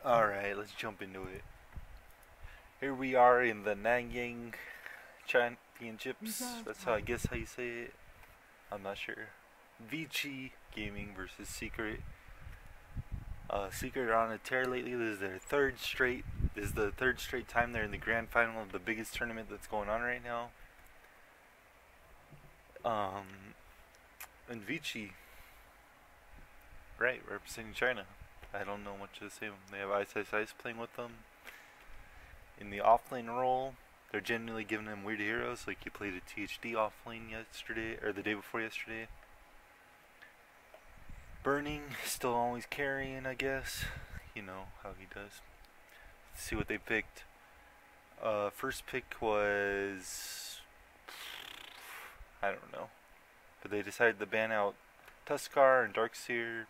Alright, let's jump into it. Here we are in the Nanyang Championships. That's how I guess how you say it. I'm not sure. Vici Gaming versus Secret. Secret are on a tear lately. This is their third straight. This is the third straight time they're in the grand final of the biggest tournament that's going on right now. And Vici, right, representing China. I don't know much to say. They have Ice playing with them. In the offlane role, they're generally giving them weird heroes, like he played a THD offlane yesterday, or the day before yesterday. Burning, still always carrying, I guess. You know how he does. Let's see what they picked. First pick was... I don't know. But they decided to ban out Tuskar and Darkseer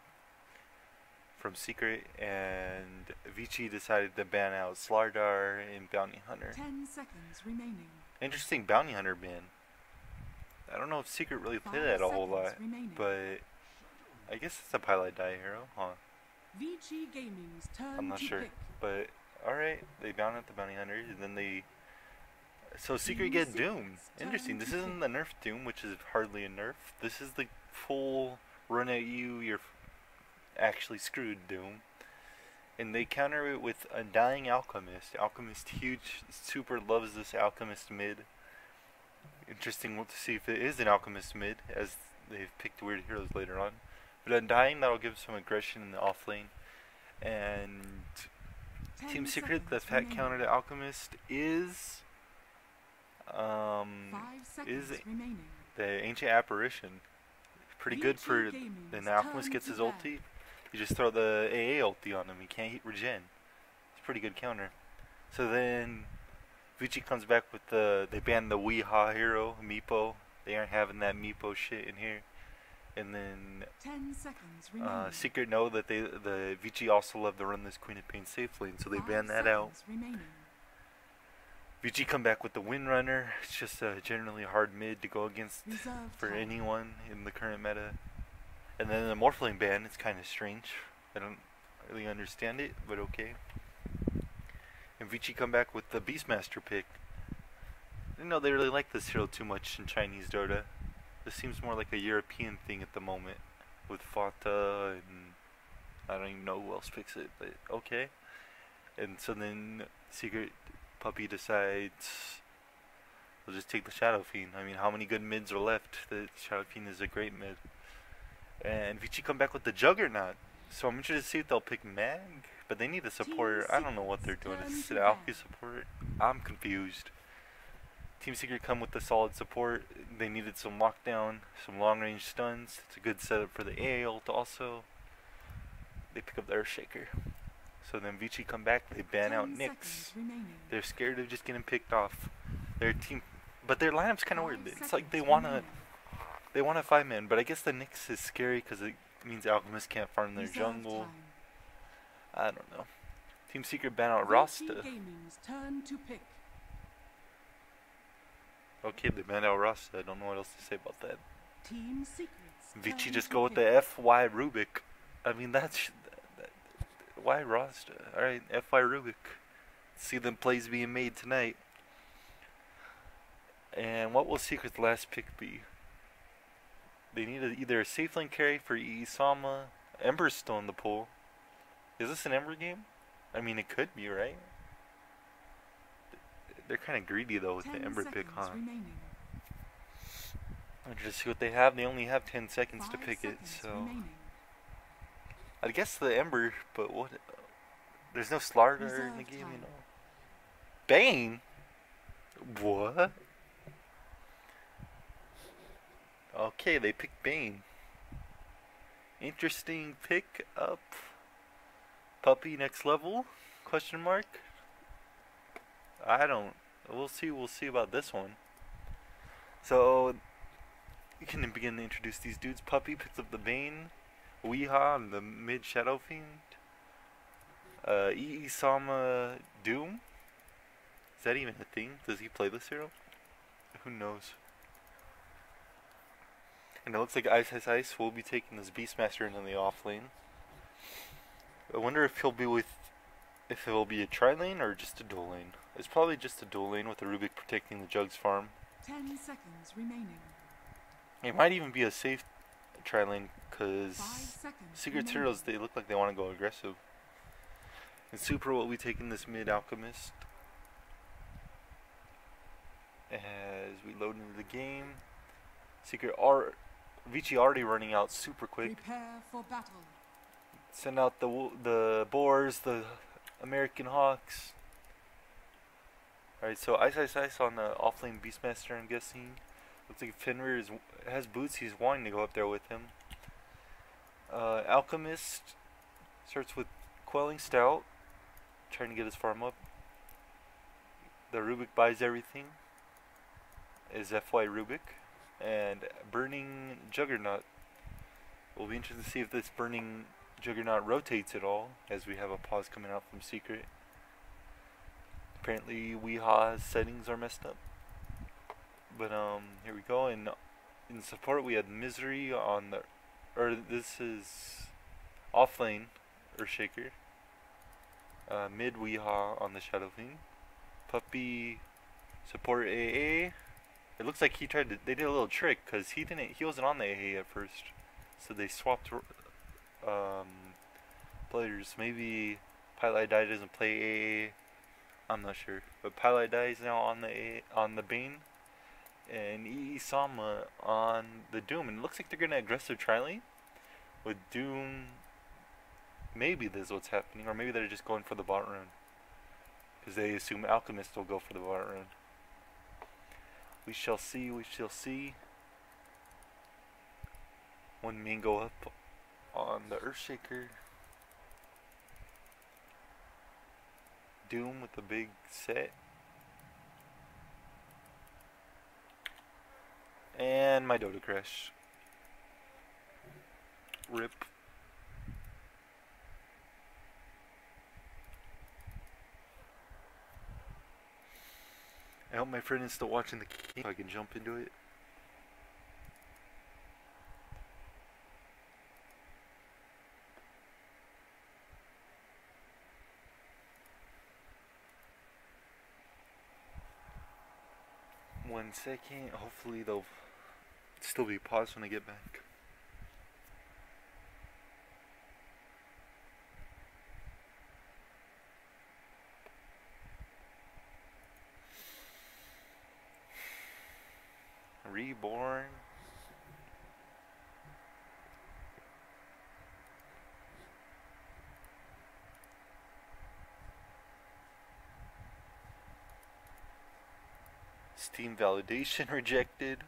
from Secret, and Vici decided to ban out Slardar and Bounty Hunter. 10 seconds remaining. Interesting Bounty Hunter ban. I don't know if Secret really played that a whole lot, but I guess it's a Pilot Die hero, huh? Vici Gaming's turn. I'm not sure, pick. but alright, they bound out the Bounty Hunter, and then they... So Secret get Doom. Interesting, this isn't the nerf Doom, which is hardly a nerf. This is the full run at you, you're actually screwed Doom. And they counter it with Undying Alchemist. Alchemist huge, super loves this Alchemist mid. Interesting to see if it is an Alchemist mid, as they've picked weird heroes later on. But Undying, that'll give some aggression in the off lane. And Team Secret, the fat counter to Alchemist is the Ancient Apparition. Pretty good for when the Alchemist gets his ulti. You just throw the AA ulti on him. He can't regen. It's a pretty good counter. So then Vici comes back with they banned the Weehaw hero, Meepo. They aren't having that Meepo shit in here. And then 10 seconds Secret know that the Vici also love to run this Queen of Pain safe lane, so they ban that out. Vici come back with the Windrunner. It's just a generally hard mid to go against for anyone in the current meta. And then the Morphling ban, it's kind of strange. I don't really understand it, but okay. And Vici come back with the Beastmaster pick. I didn't know they really like this hero too much in Chinese Dota. This seems more like a European thing at the moment, with Fata and I don't even know who else picks it, but okay. And so then Secret Puppy decides we'll just take the Shadow Fiend. I mean, how many good mids are left? The Shadow Fiend is a great mid. And Vici come back with the Juggernaut. So I'm interested to see if they'll pick Mag, but they need a supporter. I don't know what they're doing. Is it an Alki support? I'm confused. Team Secret come with the solid support. They needed some lockdown, some long range stuns. It's a good setup for the AA ult also. They pick up the Earthshaker. So then Vici come back, they ban out Nyx. They're scared of just getting picked off. Their team, but their lineup's kind of weird. It's like they want a 5-man, but I guess the Nyx is scary because it means Alchemists can't farm their jungle. I don't know. Team Secret ban out Rasta. Okay, they banned out Rasta. I don't know what else to say about that. Vici just go with the FY Rubik. I mean, that's... Why Rasta? Alright, FY Rubik. See them plays being made tonight. And what will Secret's last pick be? They need either a safe lane carry for Isama. Ember's still in the pool. Is this an Ember game? I mean, it could be, right? They're kind of greedy though with the Ember pick, huh? I'll just see what they have. They only have 10 seconds to pick it, so... I guess the Ember, but what? There's no Slardar in the game, you know. Bane? What? Okay, they picked Bane. Interesting pick up. Puppy next level? Question mark? I don't. We'll see about this one. So, you can begin to introduce these dudes. Puppy picks up the Bane. Weehaw and the mid Shadow Fiend. Iisama Doom? Is that even a thing? Does he play this hero? Who knows? And it looks like Ice will be taking this Beastmaster into the off lane. I wonder if he'll be with if it will be a tri-lane or just a dual lane. It's probably just a dual lane with the Rubik protecting the Jugs farm. 10 seconds remaining. It might even be a safe tri-lane 5 because seconds Secret remaining. Turtles, they look like they want to go aggressive. And Super will be taking this mid Alchemist. As we load into the game. Vici already running out super quick. Prepare for battle. Send out the Boars, the American Hawks. Alright, so Ice on the offlane Beastmaster, I'm guessing. Looks like Fenrir has boots, he's wanting to go up there with him. Alchemist starts with Quelling Stout, trying to get his farm up. The Rubik buys everything. Is FY Rubik. And Burning Juggernaut. We'll be interested to see if this Burning Juggernaut rotates at all, as we have a pause coming out from Secret. Apparently Weeha's settings are messed up. But here we go. And in support we had Misery on the, or this is off lane Earthshaker. Mid Weeha on the Shadow Fiend. Puppy support AA. It looks like they did a little trick because he wasn't on the AA at first, so they swapped players. Maybe Pilot Die doesn't play AA. I'm not sure, but Pilot Die is now on the Bane, and Isama on the Doom, and it looks like they're gonna aggressive tri-lane with Doom. Maybe this is what's happening, or maybe they're just going for the bot rune because they assume Alchemist will go for the bot rune. We shall see, we shall see. One main go up on the Earthshaker. Doom with the big set. And my Dota crash. Rip. I hope my friend is still watching the game so I can jump into it. One second. Hopefully they'll still be paused when I get back. Reborn. Steam validation rejected.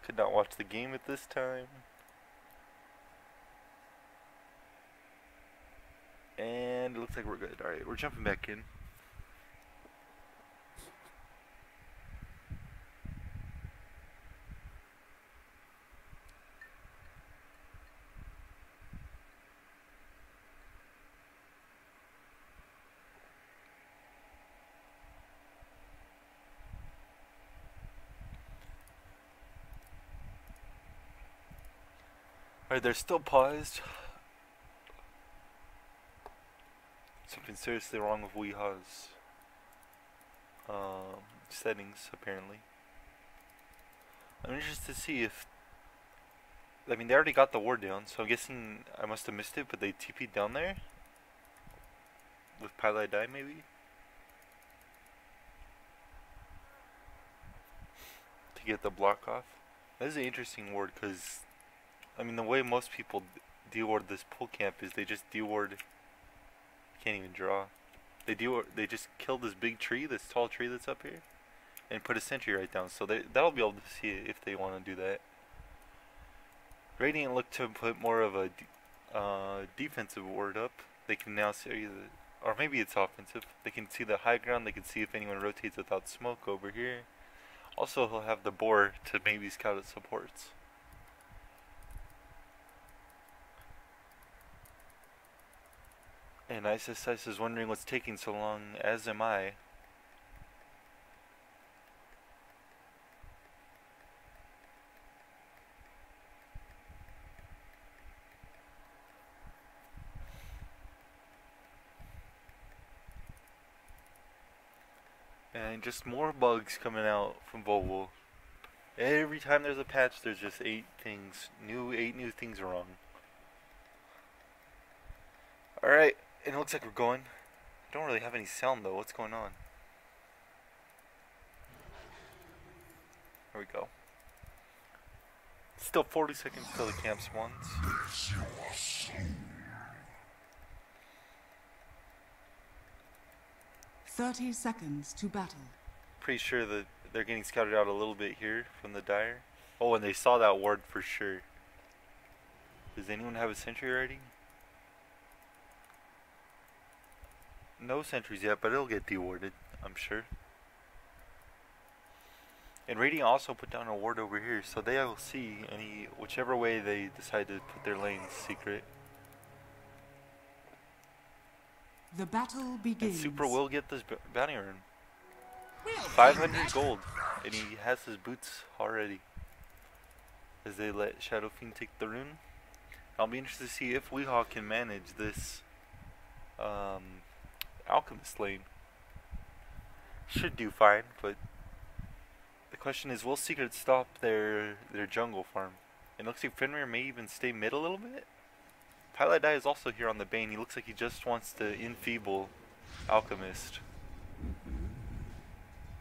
Could not watch the game at this time. And it looks like we're good. Alright, we're jumping back in. Alright, they're still paused. Something seriously wrong with Weeha's settings, apparently. I'm interested to see if... I mean, they already got the ward down, so I'm guessing I must have missed it, but they TP'd down there? With Pilot Die, maybe? To get the block off. That is an interesting ward, because... I mean, the way most people deward this pull camp is they just deward... Can't even draw. They just kill this big tree, this tall tree that's up here, and put a sentry right down. So that'll be able to see it if they want to do that. Radiant look to put more of a defensive ward up. They can now see or maybe it's offensive. They can see the high ground. They can see if anyone rotates without smoke over here. Also, he'll have the boar to maybe scout its supports. And Ice is wondering what's taking so long, as am I. And just more bugs coming out from Volvo. Every time there's a patch, there's just 8 new things wrong. Alright, and it looks like we're going. Don't really have any sound though. What's going on? Here we go. Still 40 seconds till the camp spawns. 30 seconds to battle. Pretty sure that they're getting scouted out a little bit here from the Dire. Oh, and they saw that ward for sure. Does anyone have a sentry already? No sentries yet, but it'll get dewarded, I'm sure. And Radiant also put down a ward over here, so they will see whichever way they decide to put their lanes secret. The battle begins. And Super will get this bounty rune. 500 gold, and he has his boots already. As they let Shadow Fiend take the rune. I'll be interested to see if Weehaw can manage this Alchemist lane. Should do fine, but the question is, will Secret stop their jungle farm? It looks like Fenrir may even stay mid a little bit. Pilot Die is also here on the Bane. He looks like he just wants to enfeeble Alchemist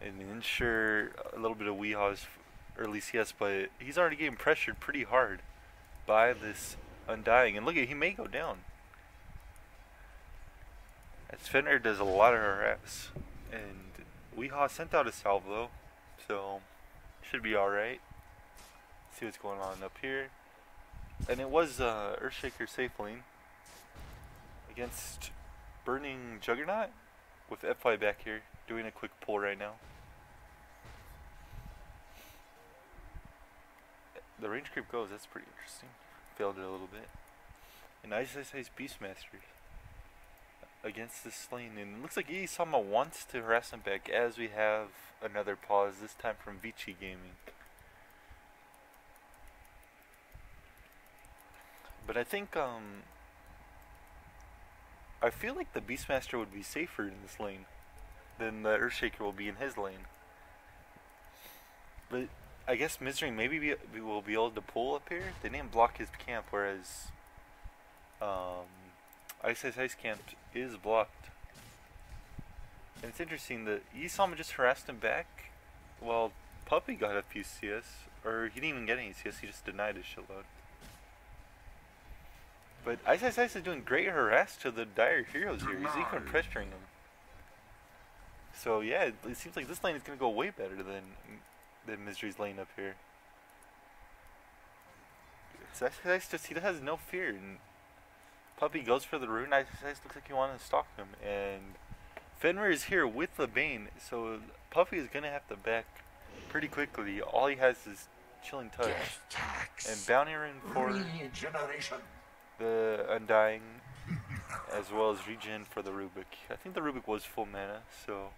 and ensure a little bit of Weehaw's early CS, but he's already getting pressured pretty hard by this Undying. And look at, he may go down. As Fenrir does a lot of harass. And Weehaw sent out a salvo, so should be alright. See what's going on up here. And it was Earthshaker safe lane against Burning Juggernaut with FY back here doing a quick pull right now. The range creep goes, that's pretty interesting. Failed it a little bit. And Ice Beastmaster against this lane. And it looks like Isama wants to harass him back as we have another pause, this time from Vici Gaming. But I think, I feel like the Beastmaster would be safer in this lane than the Earthshaker will be in his lane. But I guess Misery maybe we will be able to pull up here. They didn't block his camp, whereas Ice camp is blocked. And it's interesting that Isama just harassed him back while Puppy got a few CS, or he didn't even get any CS, he just denied his shitload. But Ice is doing great harass to the Dire heroes here. He's even pressuring them. So yeah, it seems like this lane is going to go way better than Misery's lane up here. So Ice just, he has no fear. And Puppy goes for the rune. Ice looks like he wants to stalk him. And Fenrir is here with the Bane. So Puppy is going to have to back pretty quickly. All he has is Chilling Touch. And Bounty Rune for the Undying, as well as regen for the Rubik. I think the Rubik was full mana, so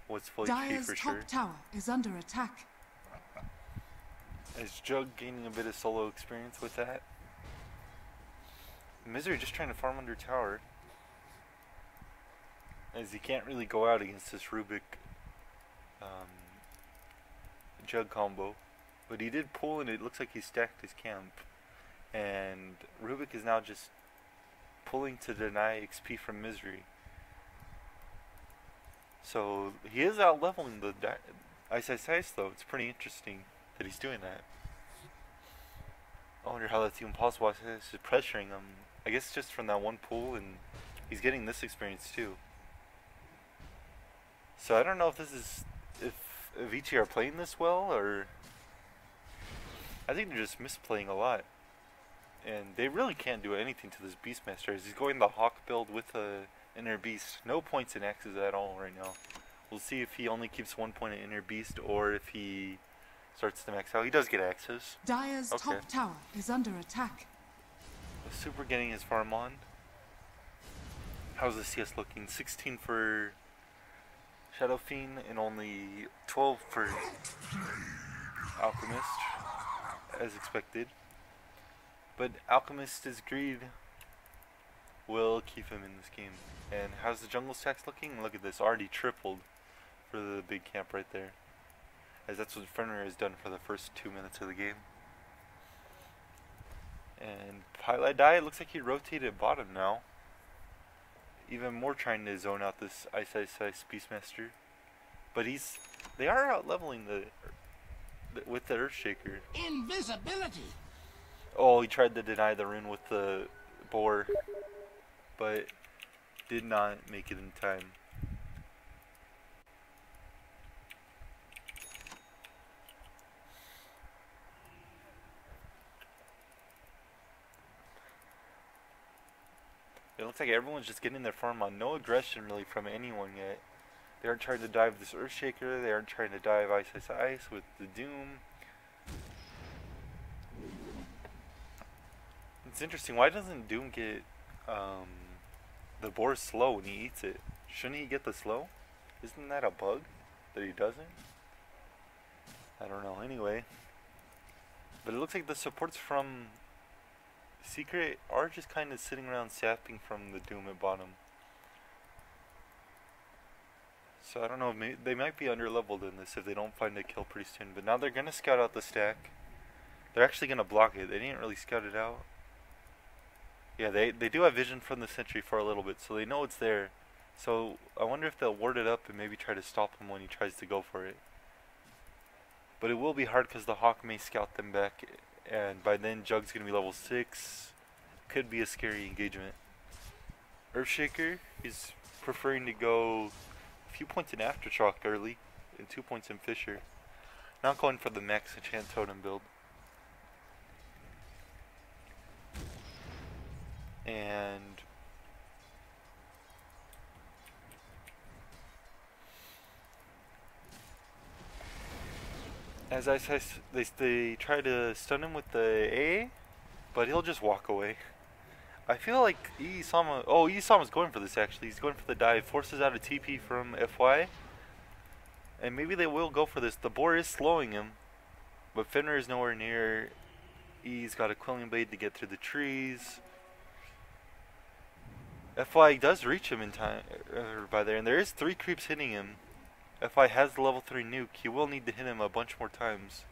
was full HP for sure. Top tower is under attack. As Jug gaining a bit of solo experience with that. Misery just trying to farm under tower, as he can't really go out against this Rubik Jug combo. But he did pull, and it looks like he stacked his camp. And Rubik is now just pulling to deny XP from Misery. So he is out leveling the Ice though. It's pretty interesting that he's doing that. I wonder how that's even possible. Ice is pressuring him. I guess just from that one pull, and he's getting this experience too. So I don't know if this is, if Avicii are playing this well, or I think they're just misplaying a lot. And they really can't do anything to this Beastmaster, as he's going the Hawk build with a Inner Beast. No points in Axes at all right now. We'll see if he only keeps 1 point in Inner Beast, or if he starts to max out. He does get Axes. Dire's top tower is under attack. Super getting his farm on. How's the CS looking? 16 for Shadow Fiend, and only 12 for Alchemist, as expected. But Alchemist's greed will keep him in this game. And how's the jungle stacks looking? Look at this, already tripled for the big camp right there, as that's what Fenrir has done for the first 2 minutes of the game. And Highlight Die, it looks like he rotated bottom now. Even more trying to zone out this Ice Beastmaster. But they are out leveling with the Earthshaker. Invisibility. Oh, he tried to deny the rune with the boar, but did not make it in time. It looks like everyone's just getting their farm on. No aggression really from anyone yet. They aren't trying to dive this Earthshaker. They aren't trying to dive Ice with the Doom. It's interesting. Why doesn't Doom get the boar slow when he eats it? Shouldn't he get the slow? Isn't that a bug that he doesn't? I don't know. Anyway. But it looks like the supports from Secret are just kind of sitting around sapping from the Doom at bottom. So I don't know, maybe they might be under-leveled in this if they don't find a kill pretty soon. But now they're going to scout out the stack. They're actually going to block it. They didn't really scout it out. Yeah, they do have vision from the sentry for a little bit, so they know it's there. So I wonder if they'll ward it up and maybe try to stop him when he tries to go for it. But it will be hard because the Hawk may scout them back. And by then, Jug's going to be level 6. Could be a scary engagement. Earthshaker, he's preferring to go a few points in Aftershock early, and 2 points in Fissure. Not going for the max enchant totem build. And as I said, they try to stun him with the A, but he'll just walk away. I feel like Isama's going for this actually. He's going for the dive, forces out a TP from FY. And maybe they will go for this. The boar is slowing him, but Fenrir is nowhere near. He's got a Quelling Blade to get through the trees. FY does reach him in time by there, and there is 3 creeps hitting him. FY has the level 3 nuke. He will need to hit him a bunch more times.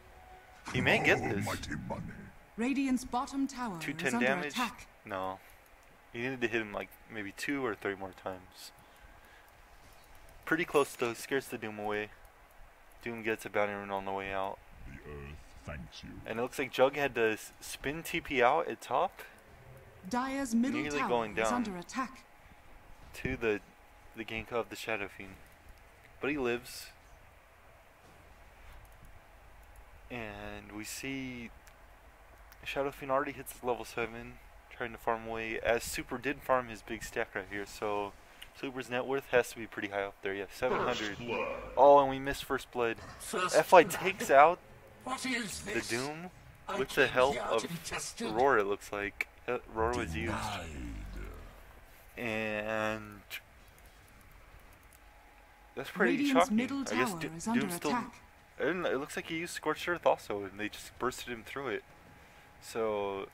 He may get this. Radiant's bottom tower 210 is under damage? attack. No. He needed to hit him like maybe 2 or 3 more times. Pretty close though, scares the Doom away. Doom gets a bounty rune on the way out. The earth thanks you. And it looks like Jug had to spin TP out at top. Dire's middle Nearly tower going is down under attack. To the gank of the Shadow Fiend. But he lives. And we see Shadow Fiend already hits level 7, trying to farm away, as Super did farm his big stack right here, so Super's net worth has to be pretty high up there. Yeah, 700. Oh, and we missed first blood. FY takes out the Doom with the help of Roar, it looks like. Roar was used. And that's pretty Radiant's shocking. middle I guess tower is under Doom's still... attack. And it looks like he used Scorched Earth also, and they just bursted him through it. So,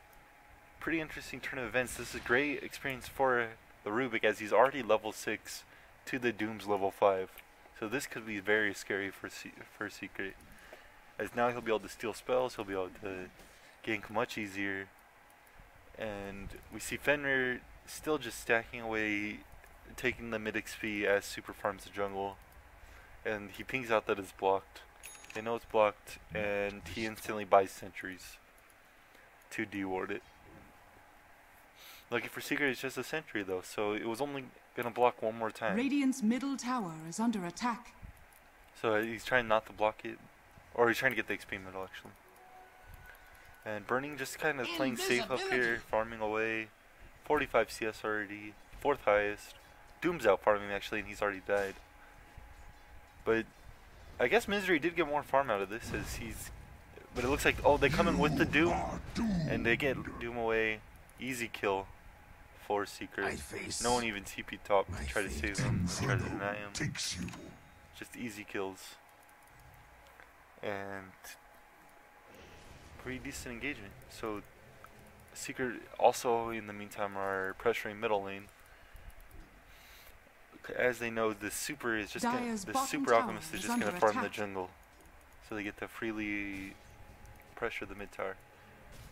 pretty interesting turn of events. This is a great experience for the Rubik, as he's already level 6 to the Doom's level 5. So this could be very scary for Secret. As now he'll be able to steal spells, he'll be able to gank much easier. And we see Fenrir still just stacking away, taking the mid XP as Super farms the jungle. And he pings out that it's blocked. They know it's blocked, and he instantly buys sentries to deward it. Lucky for Secret, it's just a sentry though, so it was only gonna block one more time. Radiant's middle tower is under attack. So he's trying not to block it, or he's trying to get the XP middle actually. And Burning just kind of playing safe up here, farming away. 45 CS already, 4th highest. Doom's out farming actually, and he's already died. But I guess Misery did get more farm out of this, as he's... But it looks like, oh, they come in with the Doom, and they get Doom away. Easy kill for Secret. No one even TP top to try to save him, try to deny him. Just easy kills. And pretty decent engagement. So Secret also, in the meantime, are pressuring middle lane. as they know, the super is just Dire's the bottom super tower alchemist is is just gonna under farm the attack. jungle, so they get to freely pressure the mid tower.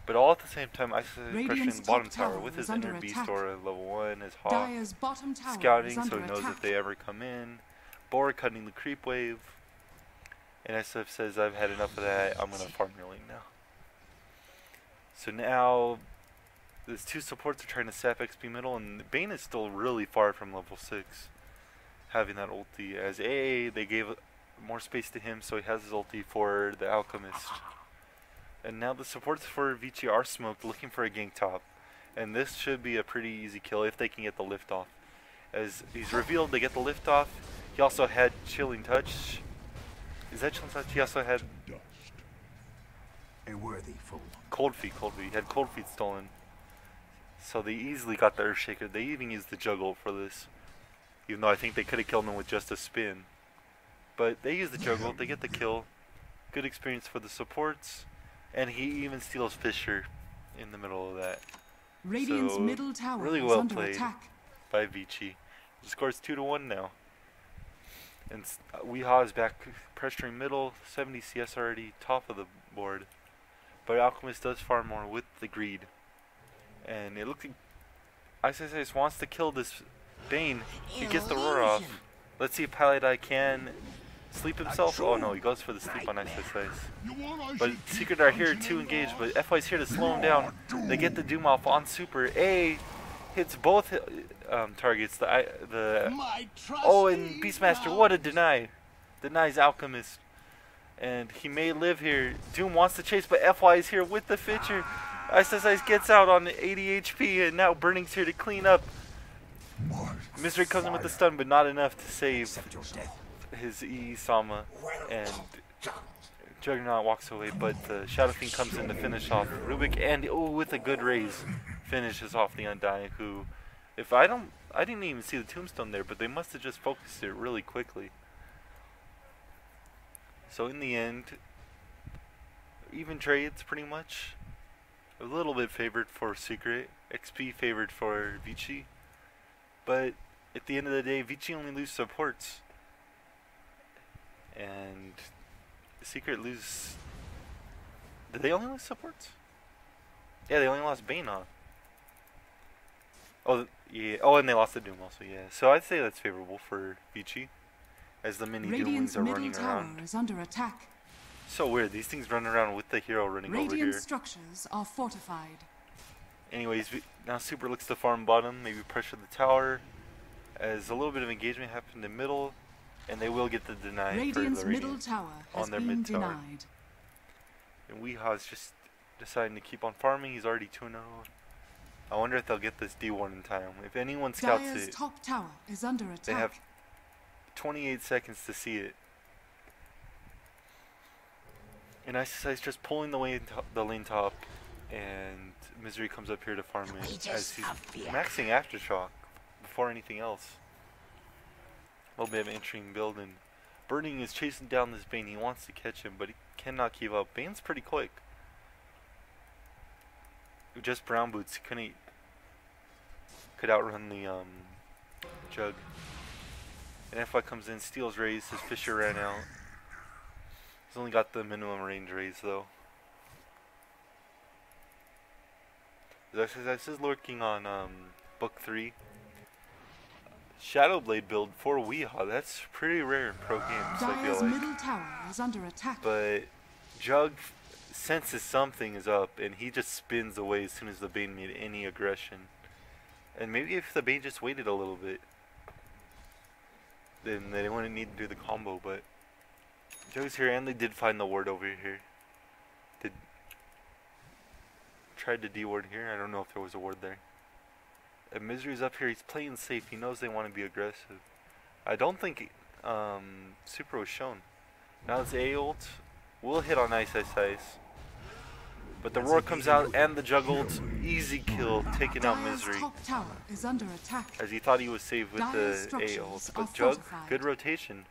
But all at the same time, I say Radiant's pressuring the bottom top tower tower with is his under inner beast attack. aura level 1, his hawk Dire's bottom tower scouting, is under so he knows attack. if they ever come in. Boar cutting the creep wave. And SF says, I've had enough of that, I'm gonna farm your lane now. So now, these two supports are trying to sap XP middle, and Bane is still really far from level 6. Having that ulti, as they gave more space to him, so he has his ulti for the Alchemist. And now the supports for Vici are smoked, looking for a gank top. And this should be a pretty easy kill if they can get the lift off. As he's revealed, they get the lift off. He also had Chilling Touch. Is that Chilling Touch? He also had Dust. A worthy fool. Cold Feet. He had Cold Feet stolen. So they easily got the Earthshaker. They even used the juggle for this. Even though I think they could have killed him with just a spin. But they used the juggle, they get the kill. Good experience for the supports. And he even steals Fisher in the middle of that. Radiant's So, middle tower really is well under played attack. by Vici. The score's 2-1 now. And Weehaw is back pressuring middle, 70 CS already, top of the board. But Alchemist does far more with the greed. And it looks like ISIS wants to kill this Bane. He gets the roar off. Let's see if Paladai can sleep himself. Oh no, he goes for the sleep on ISIS. But Secret are here to engage, but FY's here to slow him down. They get the Doom off on super. A hits both targets. Oh, and Beastmaster, what a deny. Denies Alchemist. And he may live here. Doom wants to chase, but FY is here with the Fitcher. ISIS gets out on 80 HP, and now Burning's here to clean up. Misery comes in with the stun, but not enough to save his Sama. And Juggernaut walks away, but the Shadow Fiend comes in to finish off Rubik, and with a good raise, finishes off the Undying, who, I didn't even see the tombstone there, but they must have just focused it really quickly. So in the end, even trades pretty much. A little bit favored for Secret, XP favored for Vici, but at the end of the day, Vici only lose supports, and Secret lose. Did they only lose supports? Yeah, they only lost Bane, huh? Oh yeah. Oh, and they lost the Doom also. Yeah. So I'd say that's favorable for Vici, as the mini Radiant's Doomlings are middle running tower around. is under attack. So weird. These things run around with the hero running over Radiant here. structures are fortified. Anyways, now Super looks to farm bottom, maybe pressure the tower, as a little bit of engagement happened in middle, and they will get the deny Radiant's for the middle Radiant tower has on their been mid tower. denied. And Weeha's just deciding to keep on farming. He's already 2-0. I wonder if they'll get this D1 in time. If anyone scouts Dire's it, top tower is under attack. they have 28 seconds to see it. And ISIS just pulling the lane top, and Misery comes up here to farm it as he's maxing Aftershock before anything else. A little bit of entering build, and Burning is chasing down this Bane. He wants to catch him, but he cannot keep up. Bane's pretty quick. Just brown boots, he could outrun the Jug. And FY comes in, steals raise, his Fisher ran out. He's only got the minimum range raise though. This is lurking on book 3. Shadowblade build for Weehaw. That's pretty rare in pro games, I Dire's feel like. middle tower is under attack. But Jug senses something is up, and he just spins away as soon as the Bane made any aggression. And maybe if the Bane just waited a little bit, then they wouldn't need to do the combo. But Jug's here, and they did find the ward over here. Tried to D-ward here. I don't know if there was a ward there. And Misery's up here. He's playing safe. He knows they want to be aggressive. I don't think Super was shown. Now it's A ult. We'll hit on Ice. But the roar comes out and the Jug ult. Easy kill, taking out Dire's Misery. top tower is under attack. As he thought he was safe with Dire's the A structures ult. are But Jug, fortified. good rotation.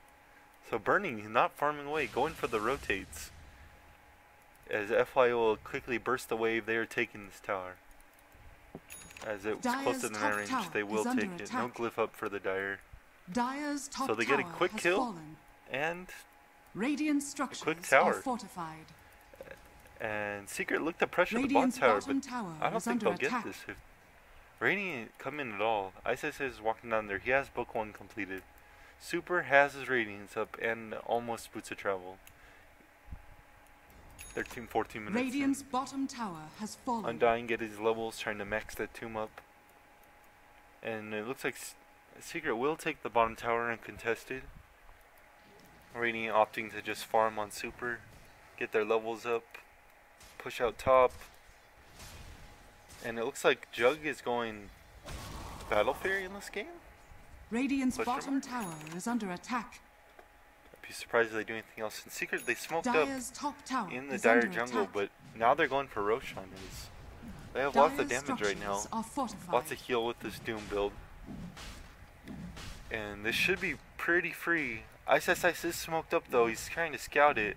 So Burning, he's not farming away, going for the rotates. As FY will quickly burst the wave, they are taking this tower. As it was close to the Dire's top range, tower they will is under take it. No attack. glyph up for the Dire. Dire's top So they get a tower quick has kill. fallen. And Radiant structures quick are tower. fortified. Secret look to pressure Radiant's the bot tower, bottom but tower I don't is think under they'll attack. get this. If Radiant come in at all. ISS is walking down there. He has book 1 completed. Super has his radiance up and almost boots of travel. 13, 14 minutes. Radiant's bottom tower has fallen. Undying get his levels, trying to max that tomb up. And it looks like Secret will take the bottom tower uncontested. Radiant opting to just farm on Super, get their levels up, push out top. And it looks like Jug is going Battle Fairy in this game. Radiant's Question bottom mark? tower is under attack. I'd be surprised if they do anything else. In Secret, they smoked Dire's up top tower in the is Dire under jungle, attack. but now they're going for Roshan. They have lots of Dire's damage right now. structures are fortified. Lots of heal with this Doom build. And this should be pretty free. Ice is smoked up though. He's trying to scout it.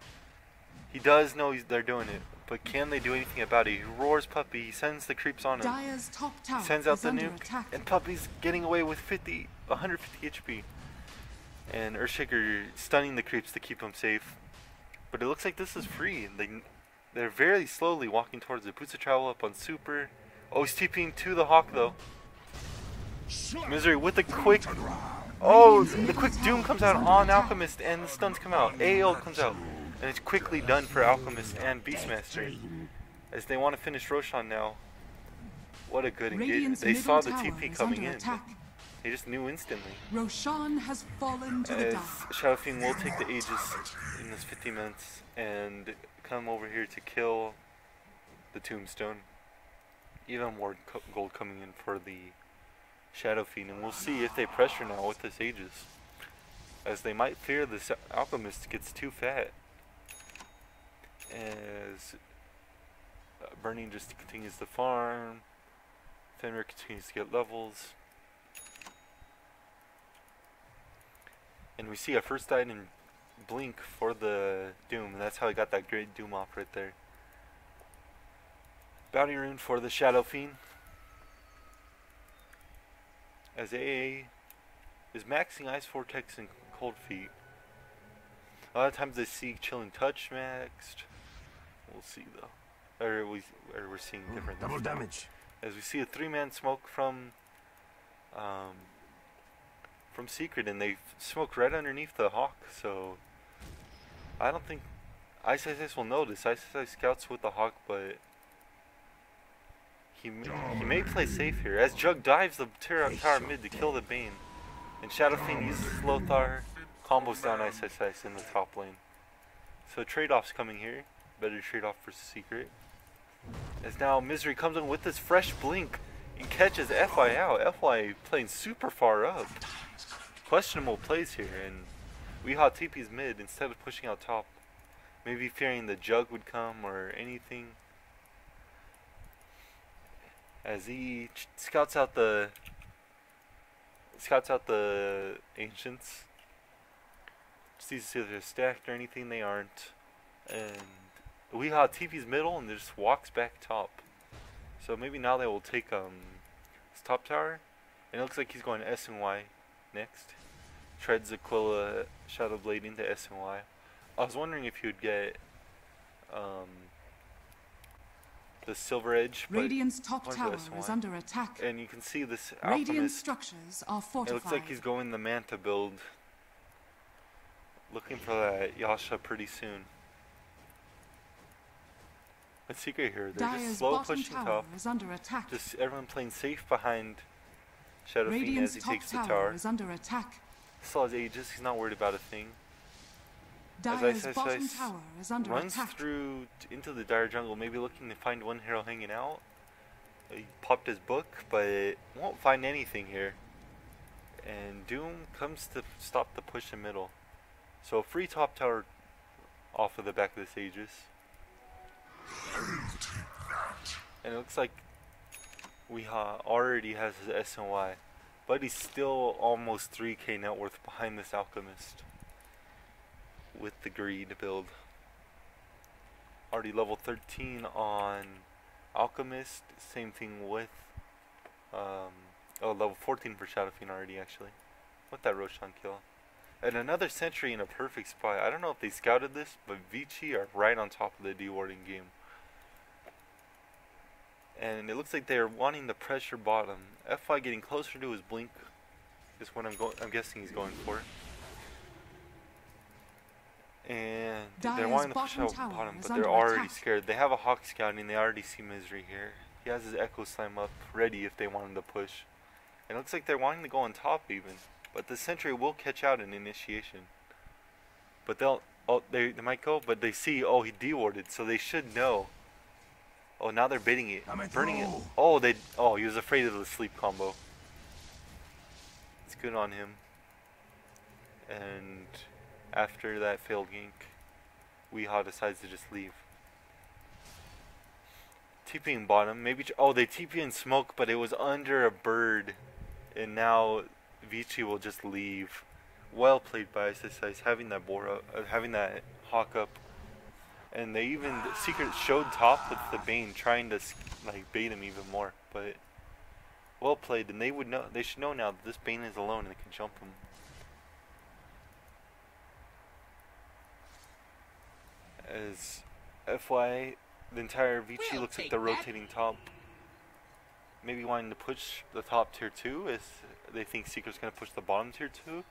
He does know they're doing it. But can they do anything about it? He roars Puppy. He sends the creeps on him. Dire's top tower He sends out is the under nuke. attack. And Puppy's getting away with 150 HP. And Earthshaker stunning the creeps to keep him safe. But it looks like this is free. They're very slowly walking towards it. Boots of travel up on Super. Oh, he's TPing to the Hawk though. Misery with the quick. Oh, the quick Doom comes out on Alchemist and the stuns come out. AL comes out. And it's quickly done for Alchemist and Beastmaster. As they want to finish Roshan now. What a good engagement. Radiant's They saw the middle tower TP is coming under in. attack. They just knew instantly. Roshan has fallen to the As dark. Shadow Fiend will take the Aegis in this 15 minutes and come over here to kill the Tombstone. Even more gold coming in for the Shadow Fiend, and we'll see if they pressure now with this Aegis, as they might fear this Alchemist gets too fat. As Burning just continues to farm, Fenrir continues to get levels. And we see a first item blink for the Doom, and that's how he got that great Doom off right there. Bounty rune for the Shadow Fiend. As AA is maxing Ice Vortex and Cold Feet. A lot of times they see Chilling Touch maxed. We'll see though. Or we're seeing different Double things. damage. As we see a 3-man smoke from Secret, and they smoke right underneath the Hawk, so I don't think Ice will notice. Ice scouts with the Hawk, but he may play safe here. As Jug dives the tower mid to kill the Bane, and Shadow Fiend uses Slothar, combos down Ice in the top lane. So trade-offs coming here. Better trade-off for Secret. As now Misery comes in with this fresh blink and catches FY out. FY playing super far up. Questionable plays here, and Weehaw TP's mid instead of pushing out top. Maybe fearing the Jug would come or anything. As he scouts out the Ancients. Sees if they're stacked or anything. They aren't. And Weehaw TP's middle and just walks back top. So maybe now they will take his top tower. And it looks like he's going S and Y next. Treads Aquila Shadow Blade into S and Y. I was wondering if you would get the Silver Edge, but Radiant's top where's tower the S&Y? is under attack. And you can see this Radiant Alchemist. structures are It fortified. looks like he's going the Manta build. Looking for that Yasha pretty soon. A secret here. They're just Dire's slow bottom pushing tower top. is under attack. Just everyone playing safe behind Shadow Fiend as Radiant's he top takes the tower tower. is under attack. Saw his Aegis. He's not worried about a thing. Dire's As bottom tower is under runs attack. through into the Dire jungle, maybe looking to find one hero hanging out. He popped his book, but won't find anything here. And Doom comes to stop the push in middle. So free top tower off of the back of this Aegis. And it looks like Weehaw already has his S and Y, but he's still almost 3k net worth behind this Alchemist with the greed build. Already level 13 on Alchemist, same thing with level 14 for Shadow Fiend already actually. with that Roshan kill. And another sentry in a perfect spot. I don't know if they scouted this, but Vici are right on top of the dewarding game. And it looks like they're wanting the pressure bottom. FY getting closer to his blink is what I'm guessing he's going for. And they're wanting to push out bottom, but they're already scared. They have a Hawk scouting. They already see Misery here. He has his Echo Slam up ready if they want him to push. And it looks like they're wanting to go on top even. But the sentry will catch out in initiation. But they might go, but they see, oh, he dewarded, so they should know. Oh, now they're baiting it, burning it. Oh, he was afraid of the sleep combo. It's good on him. And after that failed gank, Weehaw decides to just leave. TPing bottom, maybe. Oh, they TP in smoke, but it was under a bird, and now Vici will just leave. Well played by SSIs, having that having that Hawk up. And they even Secret showed top with the Bane, trying to like bait him even more. But well played, and they would know. They should know now that this Bane is alone and they can jump him. As FY, the entire Vici looks at the rotating top. Maybe wanting to push the top tier 2 as they think Secret's going to push the bottom tier 2.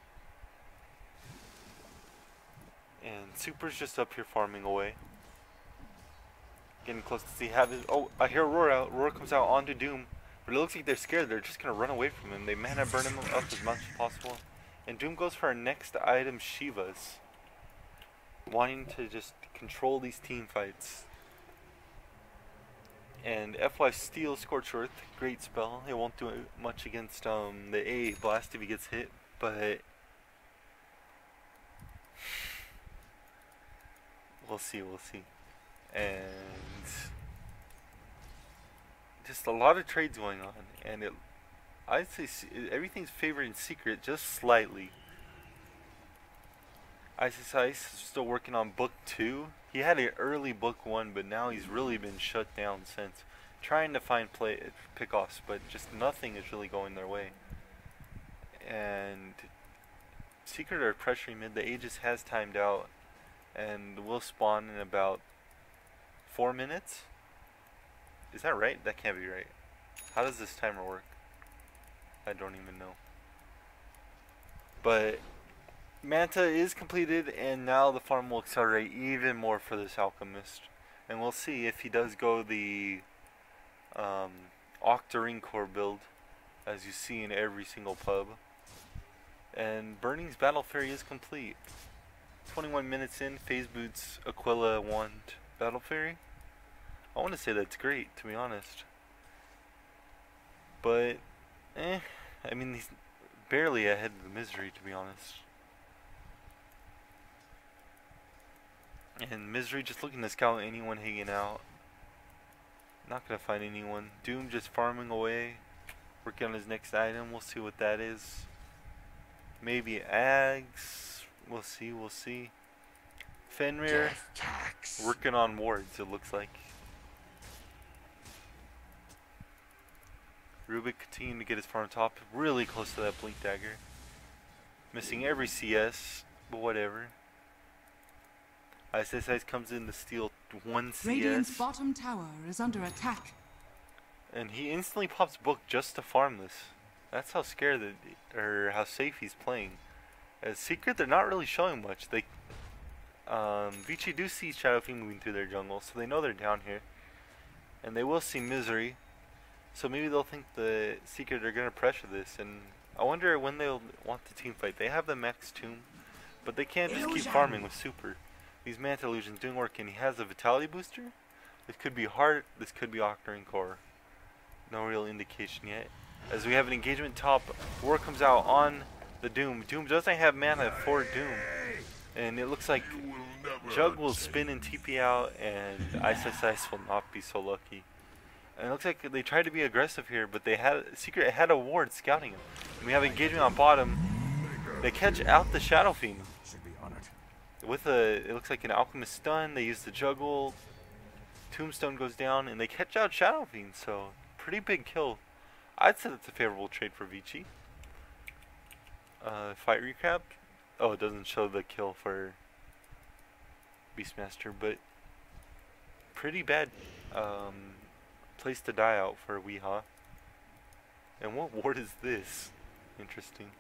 And Super's just up here farming away. Getting close to see have his. Oh, I hear Roar out. Roar comes out onto Doom. But it looks like they're scared. They're just going to run away from him. They mana burn him up as much as possible. And Doom goes for our next item, Shiva's. Wanting to just control these team fights. And FY steals Scorch Earth. Great spell. It won't do much against the A blast if he gets hit. But we'll see. And just a lot of trades going on, and I'd say everything's favoring Secret just slightly. Ice is still working on book 2. He had an early book 1, but now he's really been shut down since. Trying to find pickoffs, but just nothing is really going their way. And Secret are pressuring mid. The Aegis has timed out and will spawn in about 4 minutes. Is that right? That can't be right. How does this timer work? I don't even know. But Manta is completed, and now the farm will accelerate even more for this Alchemist. And we'll see if he does go the Octarine Core build, as you see in every single pub. And Burning's Battle Fairy is complete. 21 minutes in, Phase Boots Aquila 1 Battle Fairy. I want to say that's great, to be honest. But, I mean, he's barely ahead of the Misery, to be honest. And Misery just looking to scout anyone hanging out. Not gonna find anyone. Doom just farming away, working on his next item. We'll see what that is. Maybe Ags. We'll see. Fenrir working on wards, it looks like. Rubik continuing to get his farm top, really close to that Blink Dagger. Missing every CS, but whatever. ISS comes in to steal 1 CS. Radiant's bottom tower is under attack. And he instantly pops book just to farm this. That's how scared or how safe he's playing. As Secret, they're not really showing much. They Vici do see Shadow Fiend moving through their jungle, so they know they're down here. And they will see Misery. So maybe they'll think the Secret are gonna pressure this, and I wonder when they'll want the team fight. They have the max tomb, but they can't just keep farming with Super. These Manta Illusions doing work, and he has a Vitality booster. This could be Heart, this could be Octarine Core. No real indication yet. As we have an engagement top, War comes out on the Doom. Doom doesn't have mana for Doom. And it looks like Jug will spin and TP out, and ISS will not be so lucky. And it looks like they tried to be aggressive here, but Secret had a ward scouting him. And we have engagement on bottom. They catch out the Shadow Fiend. With it looks like an Alchemist stun. They use the juggle. Tombstone goes down, and they catch out Shadow Fiend. So pretty big kill. I'd say that's a favorable trade for Vici. fight recap. Oh, it doesn't show the kill for Beastmaster, but pretty bad place to die out for Weehaw. And what ward is this? Interesting.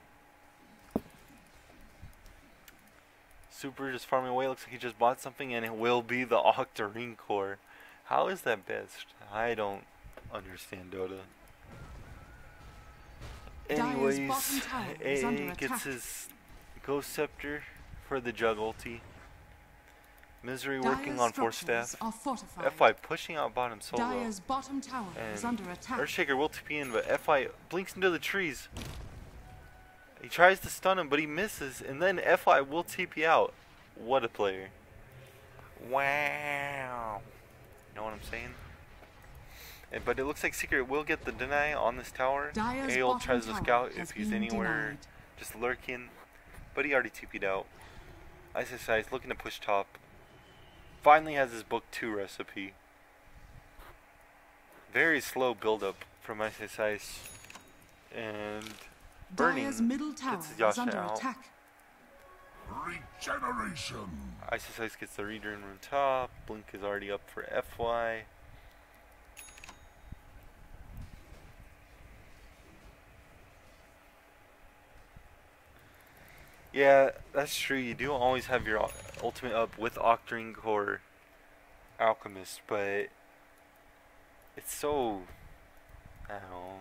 Super just farming away. Looks like he just bought something, and it will be the Octarine Core. How is that best? I don't understand Dota. Anyways, A gets his Ghost Scepter for the Jug ulti. Misery working on Force Staff. FY pushing out bottom solo. Dire's bottom tower is under attack. Earthshaker will TP in, but FY blinks into the trees. He tries to stun him, but he misses, and then FY will TP out. What a player. Wow. You know what I'm saying? But it looks like Secret will get the deny on this tower. AOL tries to scout if he's anywhere, just lurking. But he already TP'd out. ISSI is looking to push top. Finally has his book 2 recipe. Very slow build up from ISSI. And Burning middle tower gets Yasha under out. attack. Regeneration. ISSI gets the reader in room top. Blink is already up for FY. Yeah, that's true. You do always have your ultimate up with Octarine Core Alchemist, but it's so, I don't know.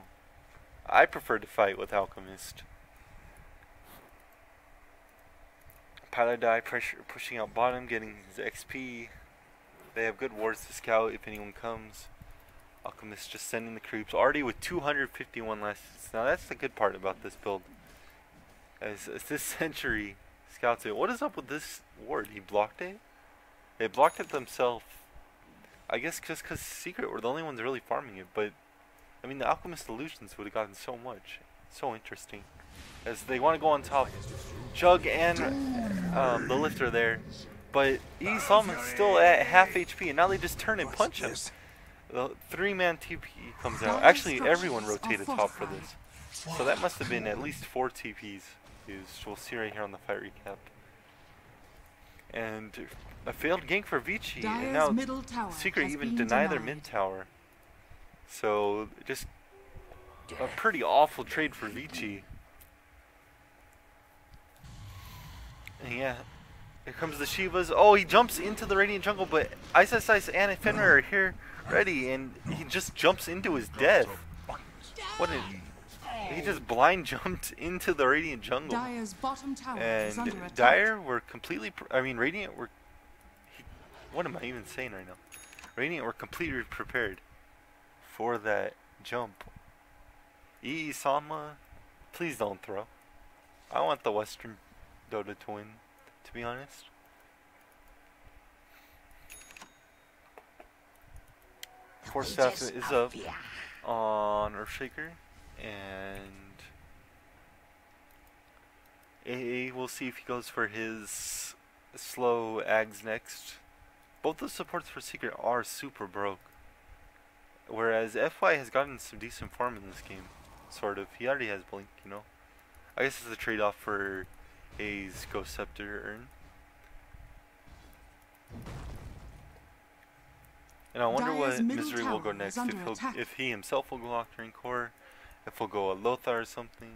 I prefer to fight with Alchemist. Paladai pressure pushing out bottom, getting his XP. They have good wards to scout if anyone comes. Alchemist just sending the creeps, already with 251 last. Now that's the good part about this build. As this century scouts it. What is up with this ward? He blocked it? They blocked it themselves. I guess just because Secret were the only ones really farming it. But, I mean, the Alchemist Illusions would have gotten so much. So interesting. As they want to go on top. Jug and the Lifter there. But Esom is still at half HP. And now they just turn and punch him. The 3-man TP comes out. Actually, everyone rotated top for this. So that must have been at least 4 TPs used. We'll see right here on the fight recap. And a failed gank for Vici. And now Secret even denied their mid tower. So just a pretty awful trade for Vici. And yeah. Here comes the Shivas. Oh, he jumps into the Radiant Jungle, but Ice and Fenrir are here ready, and he just jumps into his death. What a... He just blind jumped into the Radiant Jungle. Dire's bottom tower is under attack. Dire were completely... Radiant were... What am I even saying right now? Radiant were completely prepared for that jump. Sama, please don't throw. I want the Western Dota to win, to be honest. Force Staff is up on Earthshaker. And AA, we'll see if he goes for his slow Ags next. Both the supports for Secret are super broke. Whereas FY has gotten some decent farm in this game. Sort of. He already has Blink, you know. I guess it's a trade-off for A's Ghost Scepter earn. And I wonder what Misery will go next. If he himself will go Octarine Core. If we'll go a Lothar or something,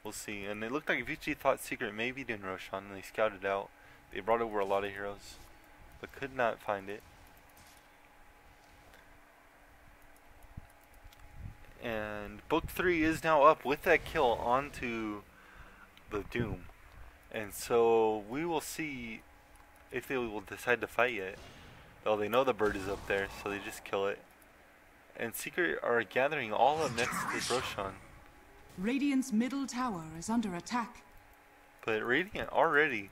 we'll see. And it looked like Vici thought Secret may be doing Roshan, and they scouted out. They brought over a lot of heroes, but could not find it. And Book 3 is now up with that kill onto the Doom. And so we will see if they will decide to fight yet. Though they know the bird is up there, so they just kill it. And Secret are gathering all up next to this Roshan. Radiant's middle tower is under attack. But Radiant already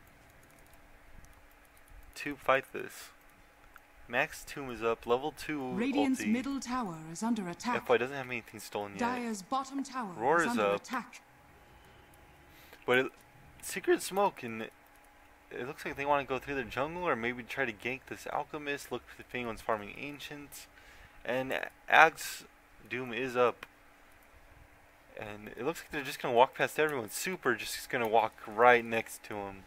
to fight this. Max Tomb is up, level 2 Radiant's ulti. middle tower is under attack. FY doesn't have anything stolen yet. Dire's bottom tower Roar is under up. attack. But Secret Smoke, and it looks like they want to go through the jungle or maybe try to gank this Alchemist. Look if anyone's farming Ancients. And Axe Doom is up. And it looks like they're just going to walk past everyone. Super just going to walk right next to him.